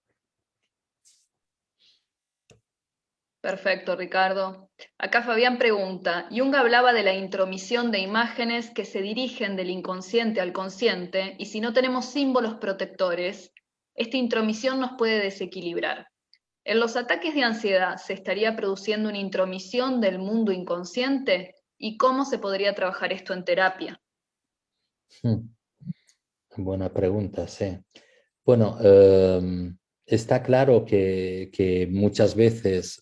Perfecto, Ricardo. Acá Fabián pregunta, Jung hablaba de la intromisión de imágenes que se dirigen del inconsciente al consciente, y si no tenemos símbolos protectores, esta intromisión nos puede desequilibrar. ¿En los ataques de ansiedad se estaría produciendo una intromisión del mundo inconsciente? ¿Y cómo se podría trabajar esto en terapia? Buena pregunta, sí. Bueno, está claro que muchas veces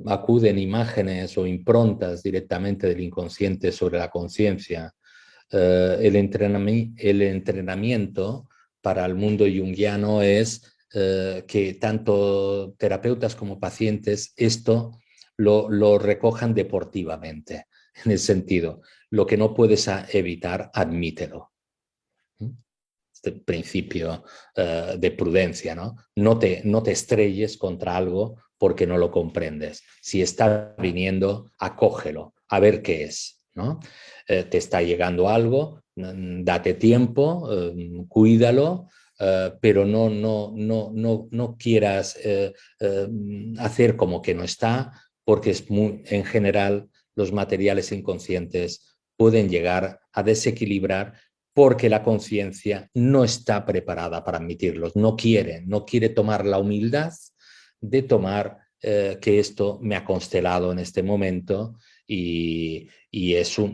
acuden imágenes o improntas directamente del inconsciente sobre la conciencia. El entrenamiento para el mundo junguiano es que tanto terapeutas como pacientes esto lo recojan deportivamente, en el sentido, lo que no puedes evitar, admítelo. Este principio de prudencia, ¿no? No te estrelles contra algo porque no lo comprendes. Si está viniendo, acógelo, a ver qué es, ¿no? Te está llegando algo, date tiempo, cuídalo, pero no quieras hacer como que no está, porque en general los materiales inconscientes pueden llegar a desequilibrar porque la conciencia no está preparada para admitirlos, no quiere tomar la humildad de tomar que esto me ha constelado en este momento, y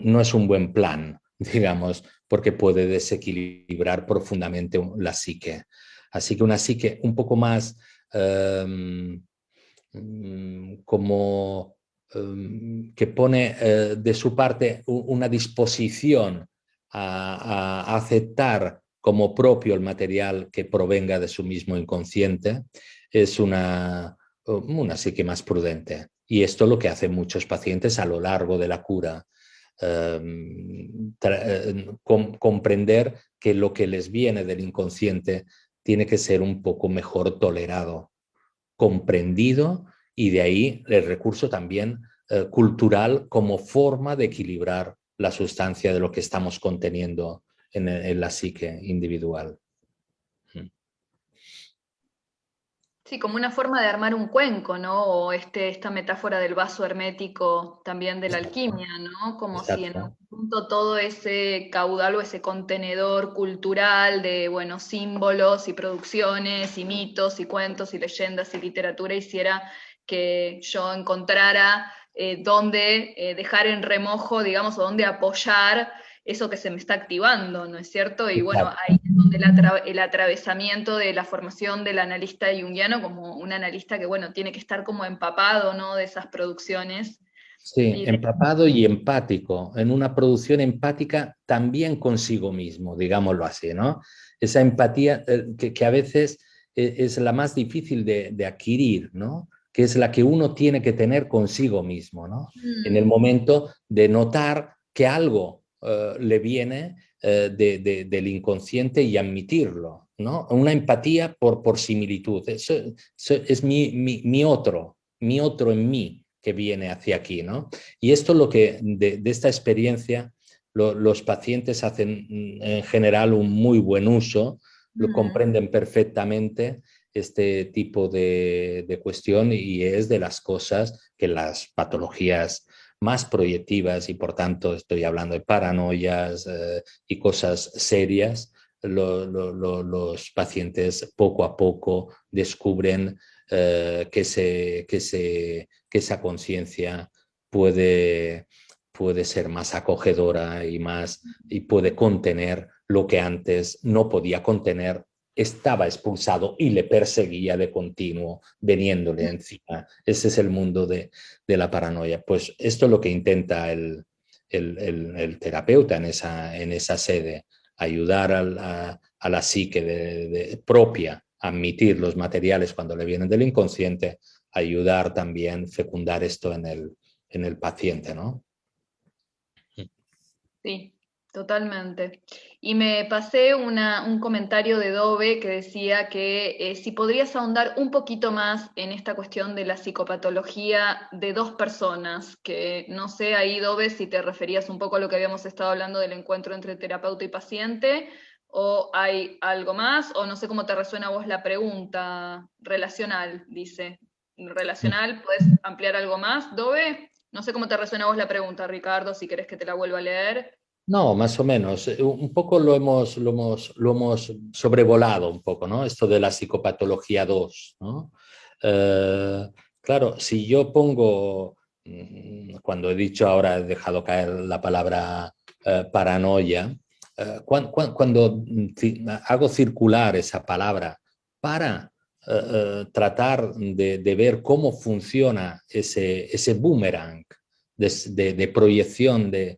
no es un buen plan, digamos, porque puede desequilibrar profundamente la psique. Así que una psique un poco más como que pone de su parte una disposición a aceptar como propio el material que provenga de su mismo inconsciente, es una psique más prudente. Y esto es lo que hacen muchos pacientes a lo largo de la cura. Comprender que lo que les viene del inconsciente tiene que ser un poco mejor tolerado, comprendido, y de ahí el recurso también cultural como forma de equilibrar la sustancia de lo que estamos conteniendo en la psique individual. Sí, como una forma de armar un cuenco, ¿no? O esta metáfora del vaso hermético también de la alquimia, ¿no? Como si en Exacto. un punto todo ese caudal o ese contenedor cultural de, bueno, símbolos y producciones y mitos y cuentos y leyendas y literatura hiciera que yo encontrara dónde dejar en remojo, digamos, o dónde apoyar eso que se me está activando, ¿no es cierto? Y bueno, Exacto. ahí es donde el atravesamiento de la formación del analista junguiano como un analista que, bueno, tiene que estar como empapado, ¿no?, de esas producciones. Sí, Y empapado y empático, en una producción empática también consigo mismo, digámoslo así, ¿no? Esa empatía que a veces es la más difícil de adquirir, ¿no? Que es la que uno tiene que tener consigo mismo, ¿no? En el momento de notar que algo le viene del inconsciente y admitirlo, ¿no? Una empatía por similitud. Eso es mi otro en mí que viene hacia aquí, ¿no? Y esto es lo que de esta experiencia los pacientes hacen en general un muy buen uso, lo comprenden perfectamente este tipo de cuestión y es de las cosas que las patologías más proyectivas y por tanto estoy hablando de paranoias y cosas serias, los pacientes poco a poco descubren que esa conciencia puede ser más acogedora y puede contener lo que antes no podía contener, estaba expulsado y le perseguía de continuo, veniéndole encima. Ese es el mundo de la paranoia. Pues esto es lo que intenta el terapeuta en esa sede, ayudar a la psique propia a admitir los materiales cuando le vienen del inconsciente, ayudar también a fecundar esto en el paciente, ¿no? Sí, totalmente. Y me pasé un comentario de Dove que decía que si podrías ahondar un poquito más en esta cuestión de la psicopatología de dos personas, que no sé ahí, Dove, si te referías un poco a lo que habíamos estado hablando del encuentro entre terapeuta y paciente, o hay algo más, o no sé cómo te resuena a vos la pregunta relacional, dice. Relacional, ¿puedes ampliar algo más, Dove? No sé cómo te resuena a vos la pregunta, Ricardo, si querés que te la vuelva a leer. No, más o menos. Un poco lo hemos sobrevolado un poco, ¿no? Esto de la psicopatología 2, ¿no? Eh, claro, si yo pongo, cuando he dicho ahora, he dejado caer la palabra paranoia, cuando hago circular esa palabra para tratar de ver cómo funciona ese boomerang de proyección de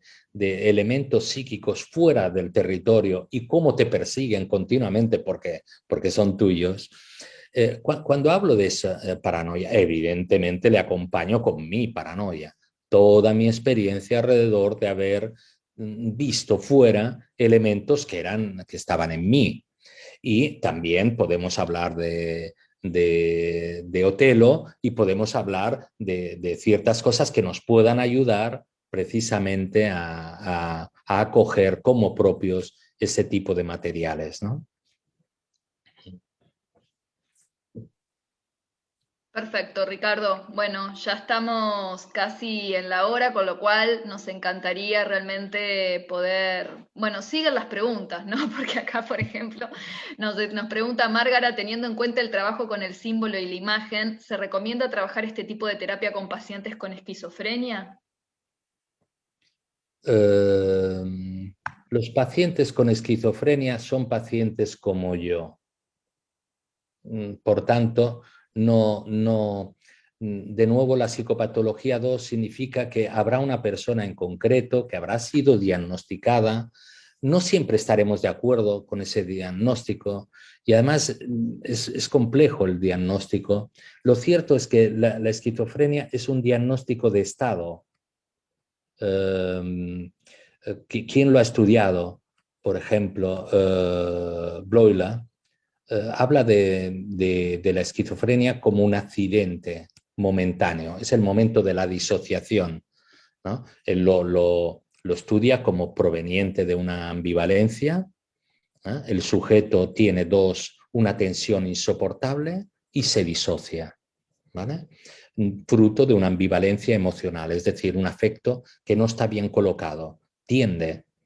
elementos psíquicos fuera del territorio y cómo te persiguen continuamente porque son tuyos. Cuando hablo de esa paranoia, evidentemente le acompaño con mi paranoia, toda mi experiencia alrededor de haber visto fuera elementos que estaban en mí. Y también podemos hablar de Otelo y podemos hablar de ciertas cosas que nos puedan ayudar precisamente a acoger como propios ese tipo de materiales, ¿no? Perfecto, Ricardo. Bueno, ya estamos casi en la hora, con lo cual nos encantaría realmente poder, bueno, sigan las preguntas, ¿no? Porque acá, por ejemplo, nos pregunta Márgara, teniendo en cuenta el trabajo con el símbolo y la imagen, ¿se recomienda trabajar este tipo de terapia con pacientes con esquizofrenia? Los pacientes con esquizofrenia son pacientes como yo. Por tanto, de nuevo, la psicopatología 2 significa que habrá una persona en concreto que habrá sido diagnosticada. No siempre estaremos de acuerdo con ese diagnóstico y además es complejo el diagnóstico. Lo cierto es que la esquizofrenia es un diagnóstico de estado. ¿Quién lo ha estudiado? Por ejemplo, Bloila habla de la esquizofrenia como un accidente momentáneo, es el momento de la disociación, ¿no? Él lo estudia como proveniente de una ambivalencia, ¿eh? El sujeto tiene una tensión insoportable y se disocia, ¿vale? Fruto de una ambivalencia emocional, es decir, un afecto que no está bien colocado,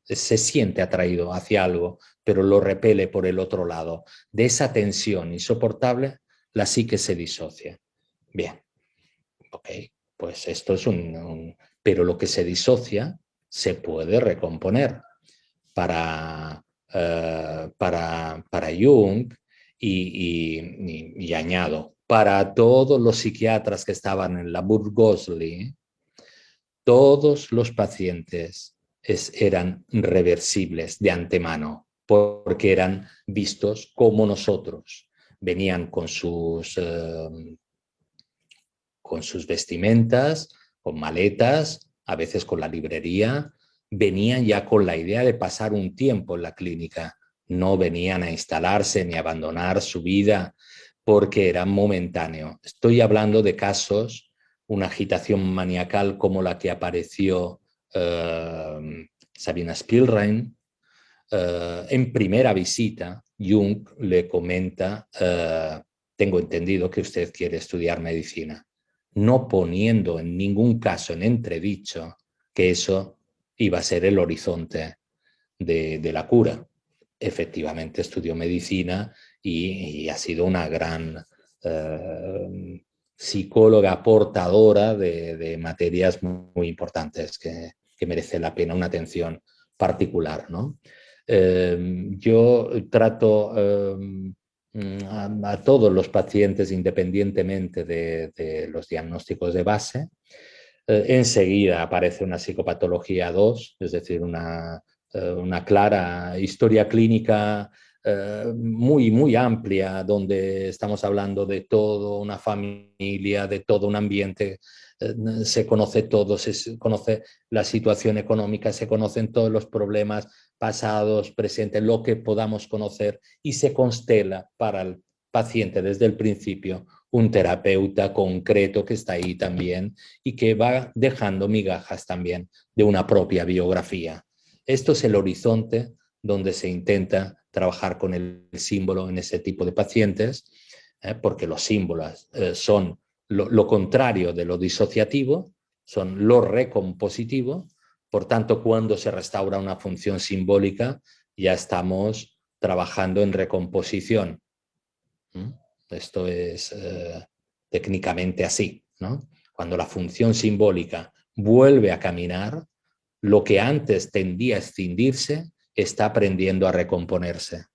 se siente atraído hacia algo, pero lo repele por el otro lado. De esa tensión insoportable, la psique se disocia. Bien, ok. pues esto es pero lo que se disocia se puede recomponer. Para Jung y añado, para todos los psiquiatras que estaban en la Burgosli, todos los pacientes eran reversibles de antemano, porque eran vistos como nosotros. Venían con sus vestimentas, con maletas, a veces con la librería, venían ya con la idea de pasar un tiempo en la clínica. No venían a instalarse ni a abandonar su vida porque era momentáneo. Estoy hablando de casos, una agitación maniacal como la que apareció Sabina Spielrein. En primera visita, Jung le comenta, tengo entendido que usted quiere estudiar medicina, no poniendo en ningún caso en entredicho que eso iba a ser el horizonte de la cura. Efectivamente estudió medicina y ha sido una gran psicóloga portadora de materias muy importantes que merece la pena una atención particular, ¿no? Yo trato a todos los pacientes independientemente de los diagnósticos de base. Enseguida aparece una psicopatología 2, es decir, una clara historia clínica muy amplia, donde estamos hablando de toda una familia, de todo un ambiente, se conoce todo, se conoce la situación económica, se conocen todos los problemas pasados, presentes, lo que podamos conocer, y se constela para el paciente desde el principio un terapeuta concreto que está ahí también y que va dejando migajas también de una propia biografía. Esto es el horizonte donde se intenta trabajar con el símbolo en ese tipo de pacientes, porque los símbolos son lo contrario de lo disociativo, son lo recompositivo. Por tanto, cuando se restaura una función simbólica, ya estamos trabajando en recomposición. Esto es técnicamente así, ¿no? Cuando la función simbólica vuelve a caminar, lo que antes tendía a escindirse está aprendiendo a recomponerse.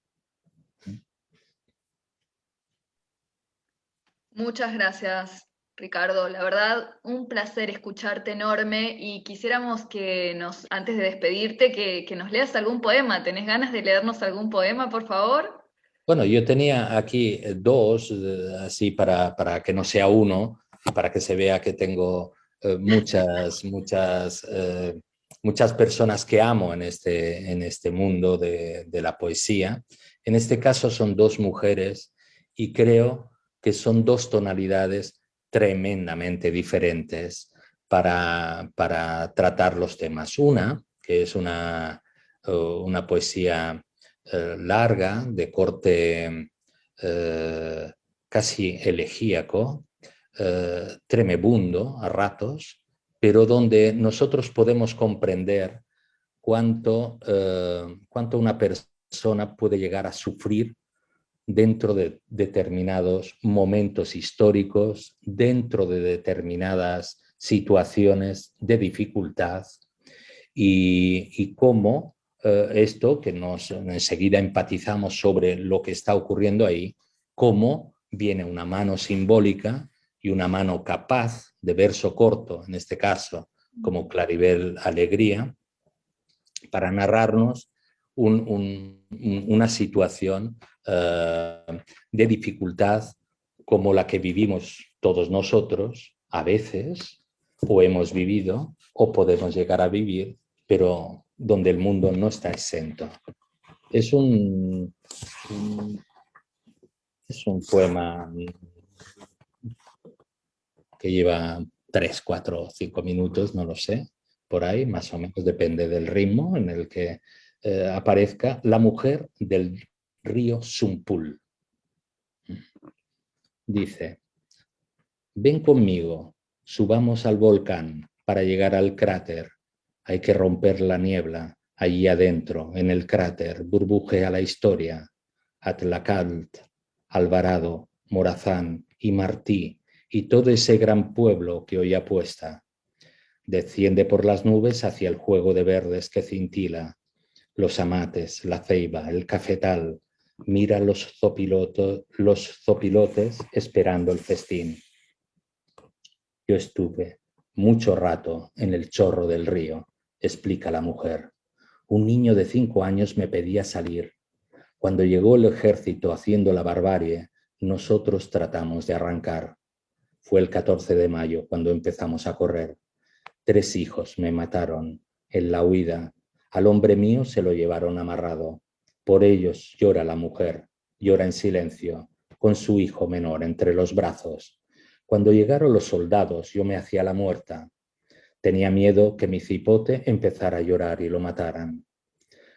Muchas gracias, Ricardo. La verdad, un placer escucharte enorme y quisiéramos antes de despedirte, que nos leas algún poema. ¿Tenés ganas de leernos algún poema, por favor? Bueno, yo tenía aquí dos, así para que no sea uno y para que se vea que tengo muchas personas que amo en este mundo de la poesía. En este caso son dos mujeres y creo que son dos tonalidades tremendamente diferentes para tratar los temas. Una, que es una poesía larga, de corte casi elegíaco, tremebundo a ratos, pero donde nosotros podemos comprender cuánto una persona puede llegar a sufrir dentro de determinados momentos históricos, dentro de determinadas situaciones de dificultad, y cómo esto, que enseguida empatizamos sobre lo que está ocurriendo ahí, cómo viene una mano simbólica y una mano capaz de verso corto, en este caso, como Claribel Alegría, para narrarnos una situación de dificultad como la que vivimos todos nosotros, a veces, o hemos vivido, o podemos llegar a vivir, pero donde el mundo no está exento. Es un poema que lleva 3, 4, 5 minutos, no lo sé, por ahí, más o menos, depende del ritmo en el que aparezca la mujer del río Sumpul. Dice: ven conmigo, subamos al volcán para llegar al cráter. Hay que romper la niebla. Allí adentro, en el cráter, burbujea la historia. Atlacalt, Alvarado, Morazán y Martí y todo ese gran pueblo que hoy apuesta. Desciende por las nubes hacia el juego de verdes que cintila, los amates, la ceiba, el cafetal, mira los zopilotes esperando el festín. Yo estuve mucho rato en el chorro del río, explica la mujer. Un niño de 5 años me pedía salir. Cuando llegó el ejército haciendo la barbarie, nosotros tratamos de arrancar. Fue el 14 de mayo cuando empezamos a correr. 3 hijos me mataron en la huida. Al hombre mío se lo llevaron amarrado. Por ellos llora la mujer, llora en silencio, con su hijo menor entre los brazos. Cuando llegaron los soldados, yo me hacía la muerta. Tenía miedo que mi cipote empezara a llorar y lo mataran.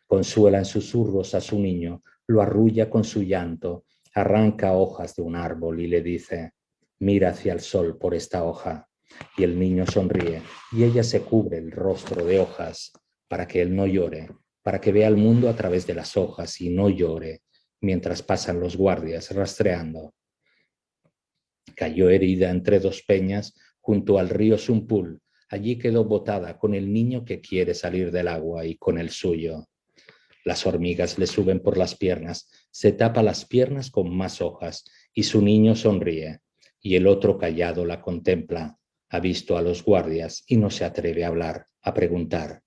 Consuela en susurros a su niño, lo arrulla con su llanto, arranca hojas de un árbol y le dice: mira hacia el sol por esta hoja. Y el niño sonríe y ella se cubre el rostro de hojas para que él no llore, para que vea el mundo a través de las hojas y no llore, mientras pasan los guardias rastreando. Cayó herida entre 2 peñas junto al río Sumpul. Allí quedó botada con el niño que quiere salir del agua y con el suyo. Las hormigas le suben por las piernas, se tapa las piernas con más hojas y su niño sonríe. Y el otro callado la contempla. Ha visto a los guardias y no se atreve a hablar, a preguntar.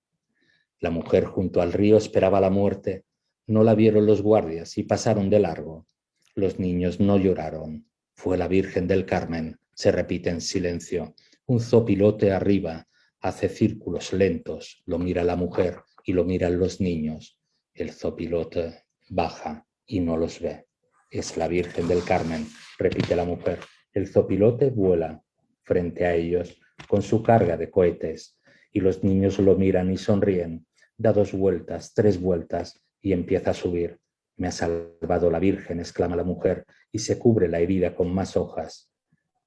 La mujer junto al río esperaba la muerte. No la vieron los guardias y pasaron de largo. Los niños no lloraron. Fue la Virgen del Carmen, se repite en silencio. Un zopilote arriba, hace círculos lentos, lo mira la mujer y lo miran los niños. El zopilote baja y no los ve. Es la Virgen del Carmen, repite la mujer. El zopilote vuela frente a ellos con su carga de cohetes y los niños lo miran y sonríen. Da 2 vueltas, 3 vueltas y empieza a subir. Me ha salvado la Virgen, exclama la mujer y se cubre la herida con más hojas.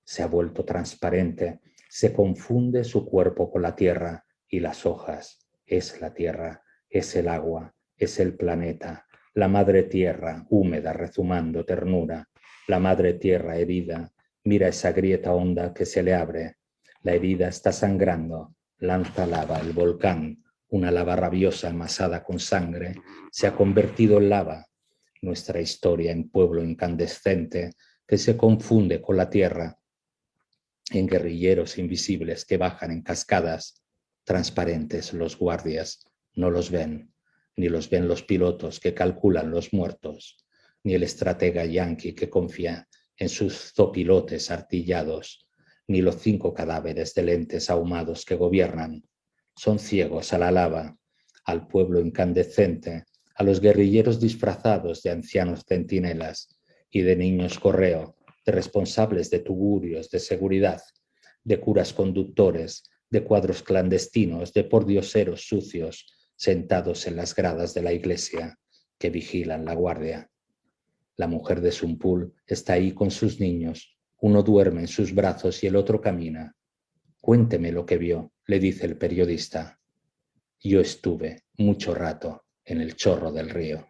Se ha vuelto transparente, se confunde su cuerpo con la tierra y las hojas. Es la tierra, es el agua, es el planeta, la madre tierra, húmeda, rezumando ternura, la madre tierra herida, mira esa grieta honda que se le abre, la herida está sangrando, lanza lava, el volcán, una lava rabiosa amasada con sangre, se ha convertido en lava, nuestra historia en pueblo incandescente que se confunde con la tierra, en guerrilleros invisibles que bajan en cascadas, transparentes los guardias, no los ven, ni los ven los pilotos que calculan los muertos, ni el estratega yanqui que confía en sus zopilotes artillados, ni los 5 cadáveres de lentes ahumados que gobiernan. Son ciegos a la lava, al pueblo incandescente, a los guerrilleros disfrazados de ancianos centinelas y de niños correo, de responsables de tugurios de seguridad, de curas conductores, de cuadros clandestinos, de pordioseros sucios, sentados en las gradas de la iglesia, que vigilan la guardia. La mujer de Sumpul está ahí con sus niños. Uno duerme en sus brazos y el otro camina. Cuénteme lo que vio, le dice el periodista. Yo estuve mucho rato en el chorro del río.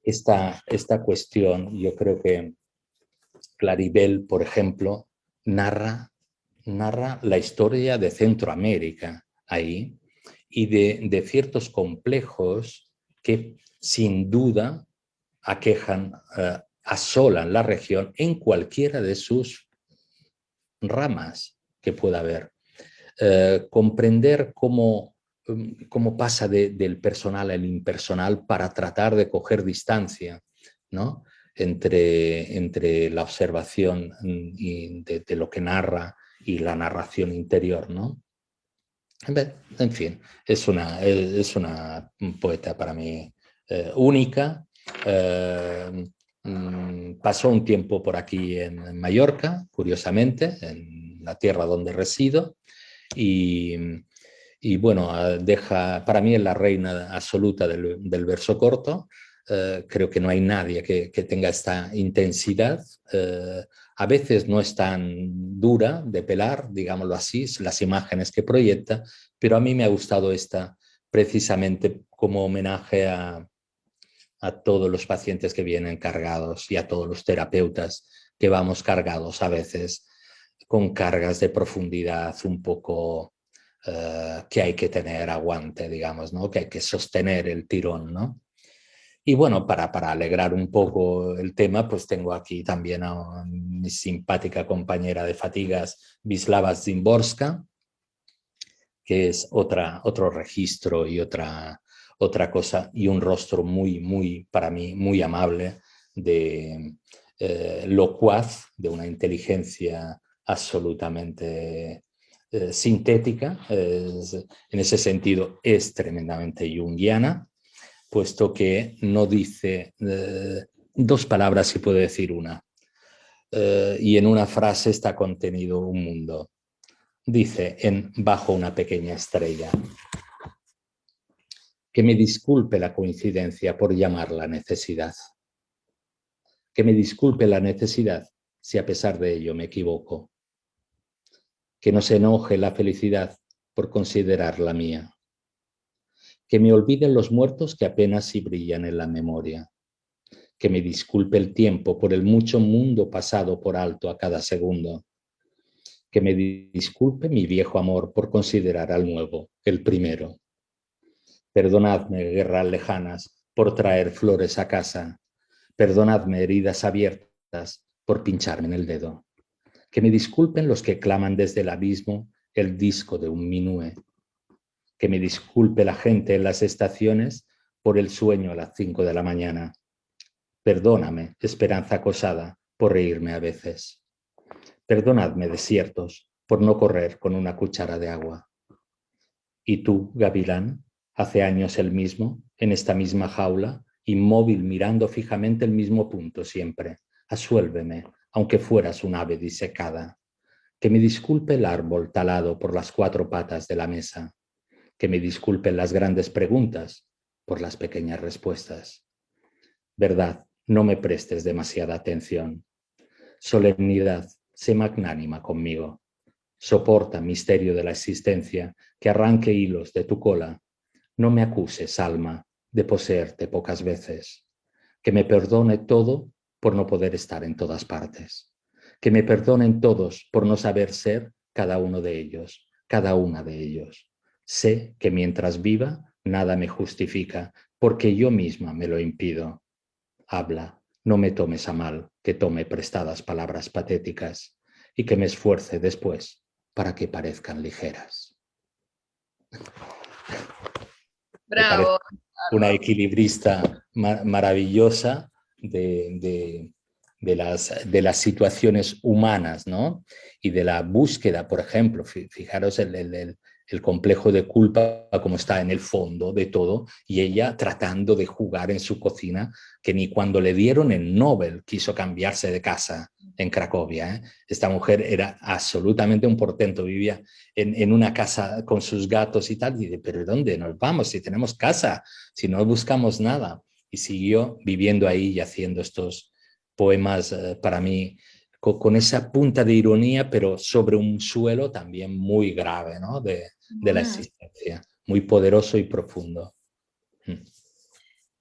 Esta cuestión, yo creo que Claribel, por ejemplo, narra la historia de Centroamérica ahí y de ciertos complejos que sin duda aquejan, asolan la región en cualquiera de sus ramas que pueda haber. Comprender cómo pasa del personal al impersonal para tratar de coger distancia, ¿no? entre la observación de lo que narra y la narración interior, ¿no? En fin, es una poeta para mí única. Pasó un tiempo por aquí en Mallorca, curiosamente, en la tierra donde resido, y bueno, para mí es la reina absoluta del verso corto. Creo que no hay nadie que tenga esta intensidad. A veces no es tan dura de pelar, digámoslo así, las imágenes que proyecta, pero a mí me ha gustado esta precisamente como homenaje a todos los pacientes que vienen cargados y a todos los terapeutas que vamos cargados a veces con cargas de profundidad un poco que hay que tener aguante, digamos, ¿no? Que hay que sostener el tirón, ¿no? Y bueno, para alegrar un poco el tema, pues tengo aquí también a mi simpática compañera de fatigas, Wisława Szymborska, que es otro registro y otra cosa, y un rostro para mí, muy amable, de locuaz, de una inteligencia absolutamente sintética. En ese sentido es tremendamente junguiana, puesto que no dice dos palabras, si puedo decir una, y en una frase está contenido un mundo. Dice Bajo una pequeña estrella: que me disculpe la coincidencia por llamarla necesidad, que me disculpe la necesidad si a pesar de ello me equivoco, que no se enoje la felicidad por considerarla mía, que me olviden los muertos que apenas si brillan en la memoria, que me disculpe el tiempo por el mucho mundo pasado por alto a cada segundo, que me disculpe mi viejo amor por considerar al nuevo el primero. Perdonadme, guerras lejanas, por traer flores a casa. Perdonadme, heridas abiertas, por pincharme en el dedo. Que me disculpen los que claman desde el abismo el disco de un minué. Que me disculpe la gente en las estaciones por el sueño a las 5 de la mañana. Perdóname, esperanza acosada, por reírme a veces. Perdonadme, desiertos, por no correr con una cuchara de agua. Y tú, gavilán, hace años el mismo, en esta misma jaula, inmóvil mirando fijamente el mismo punto siempre. Asuélveme, aunque fueras un ave disecada. Que me disculpe el árbol talado por las 4 patas de la mesa. Que me disculpen las grandes preguntas por las pequeñas respuestas. Verdad, no me prestes demasiada atención. Solemnidad, sé magnánima conmigo. Soporta, misterio de la existencia, que arranque hilos de tu cola. No me acuses, alma, de poseerte pocas veces. Que me perdone todo por no poder estar en todas partes. Que me perdonen todos por no saber ser cada uno de ellos, cada una de ellos. Sé que mientras viva, nada me justifica, porque yo misma me lo impido. Habla, no me tomes a mal, que tome prestadas palabras patéticas y que me esfuerce después para que parezcan ligeras. Bravo. Una equilibrista maravillosa de las situaciones humanas, ¿no? Y de la búsqueda, por ejemplo, fijaros el complejo de culpa como está en el fondo de todo, y ella tratando de jugar en su cocina, que ni cuando le dieron el Nobel quiso cambiarse de casa en Cracovia, ¿eh? Esta mujer era absolutamente un portento, vivía en una casa con sus gatos y tal, y dice, pero ¿dónde nos vamos si tenemos casa, si no buscamos nada? Y siguió viviendo ahí y haciendo estos poemas para mí con esa punta de ironía, pero sobre un suelo también muy grave, ¿no? de la existencia, muy poderoso y profundo.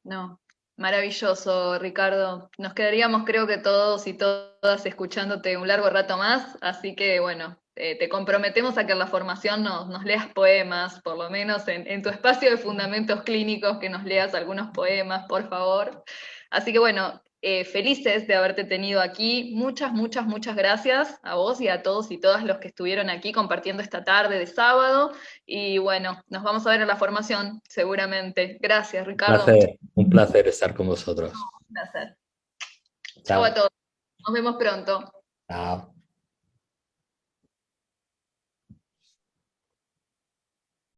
No, maravilloso, Ricardo. Nos quedaríamos, creo que todos y todas, escuchándote un largo rato más, así que bueno, te comprometemos a que en la formación nos leas poemas, por lo menos en tu espacio de fundamentos clínicos, que nos leas algunos poemas, por favor. Así que bueno, felices de haberte tenido aquí. Muchas, muchas, muchas gracias a vos y a todos y todas los que estuvieron aquí compartiendo esta tarde de sábado. Y bueno, nos vamos a ver en la formación, seguramente. Gracias, Ricardo. Un placer estar con vosotros. Un placer. Chao. Chau a todos. Nos vemos pronto. Chao.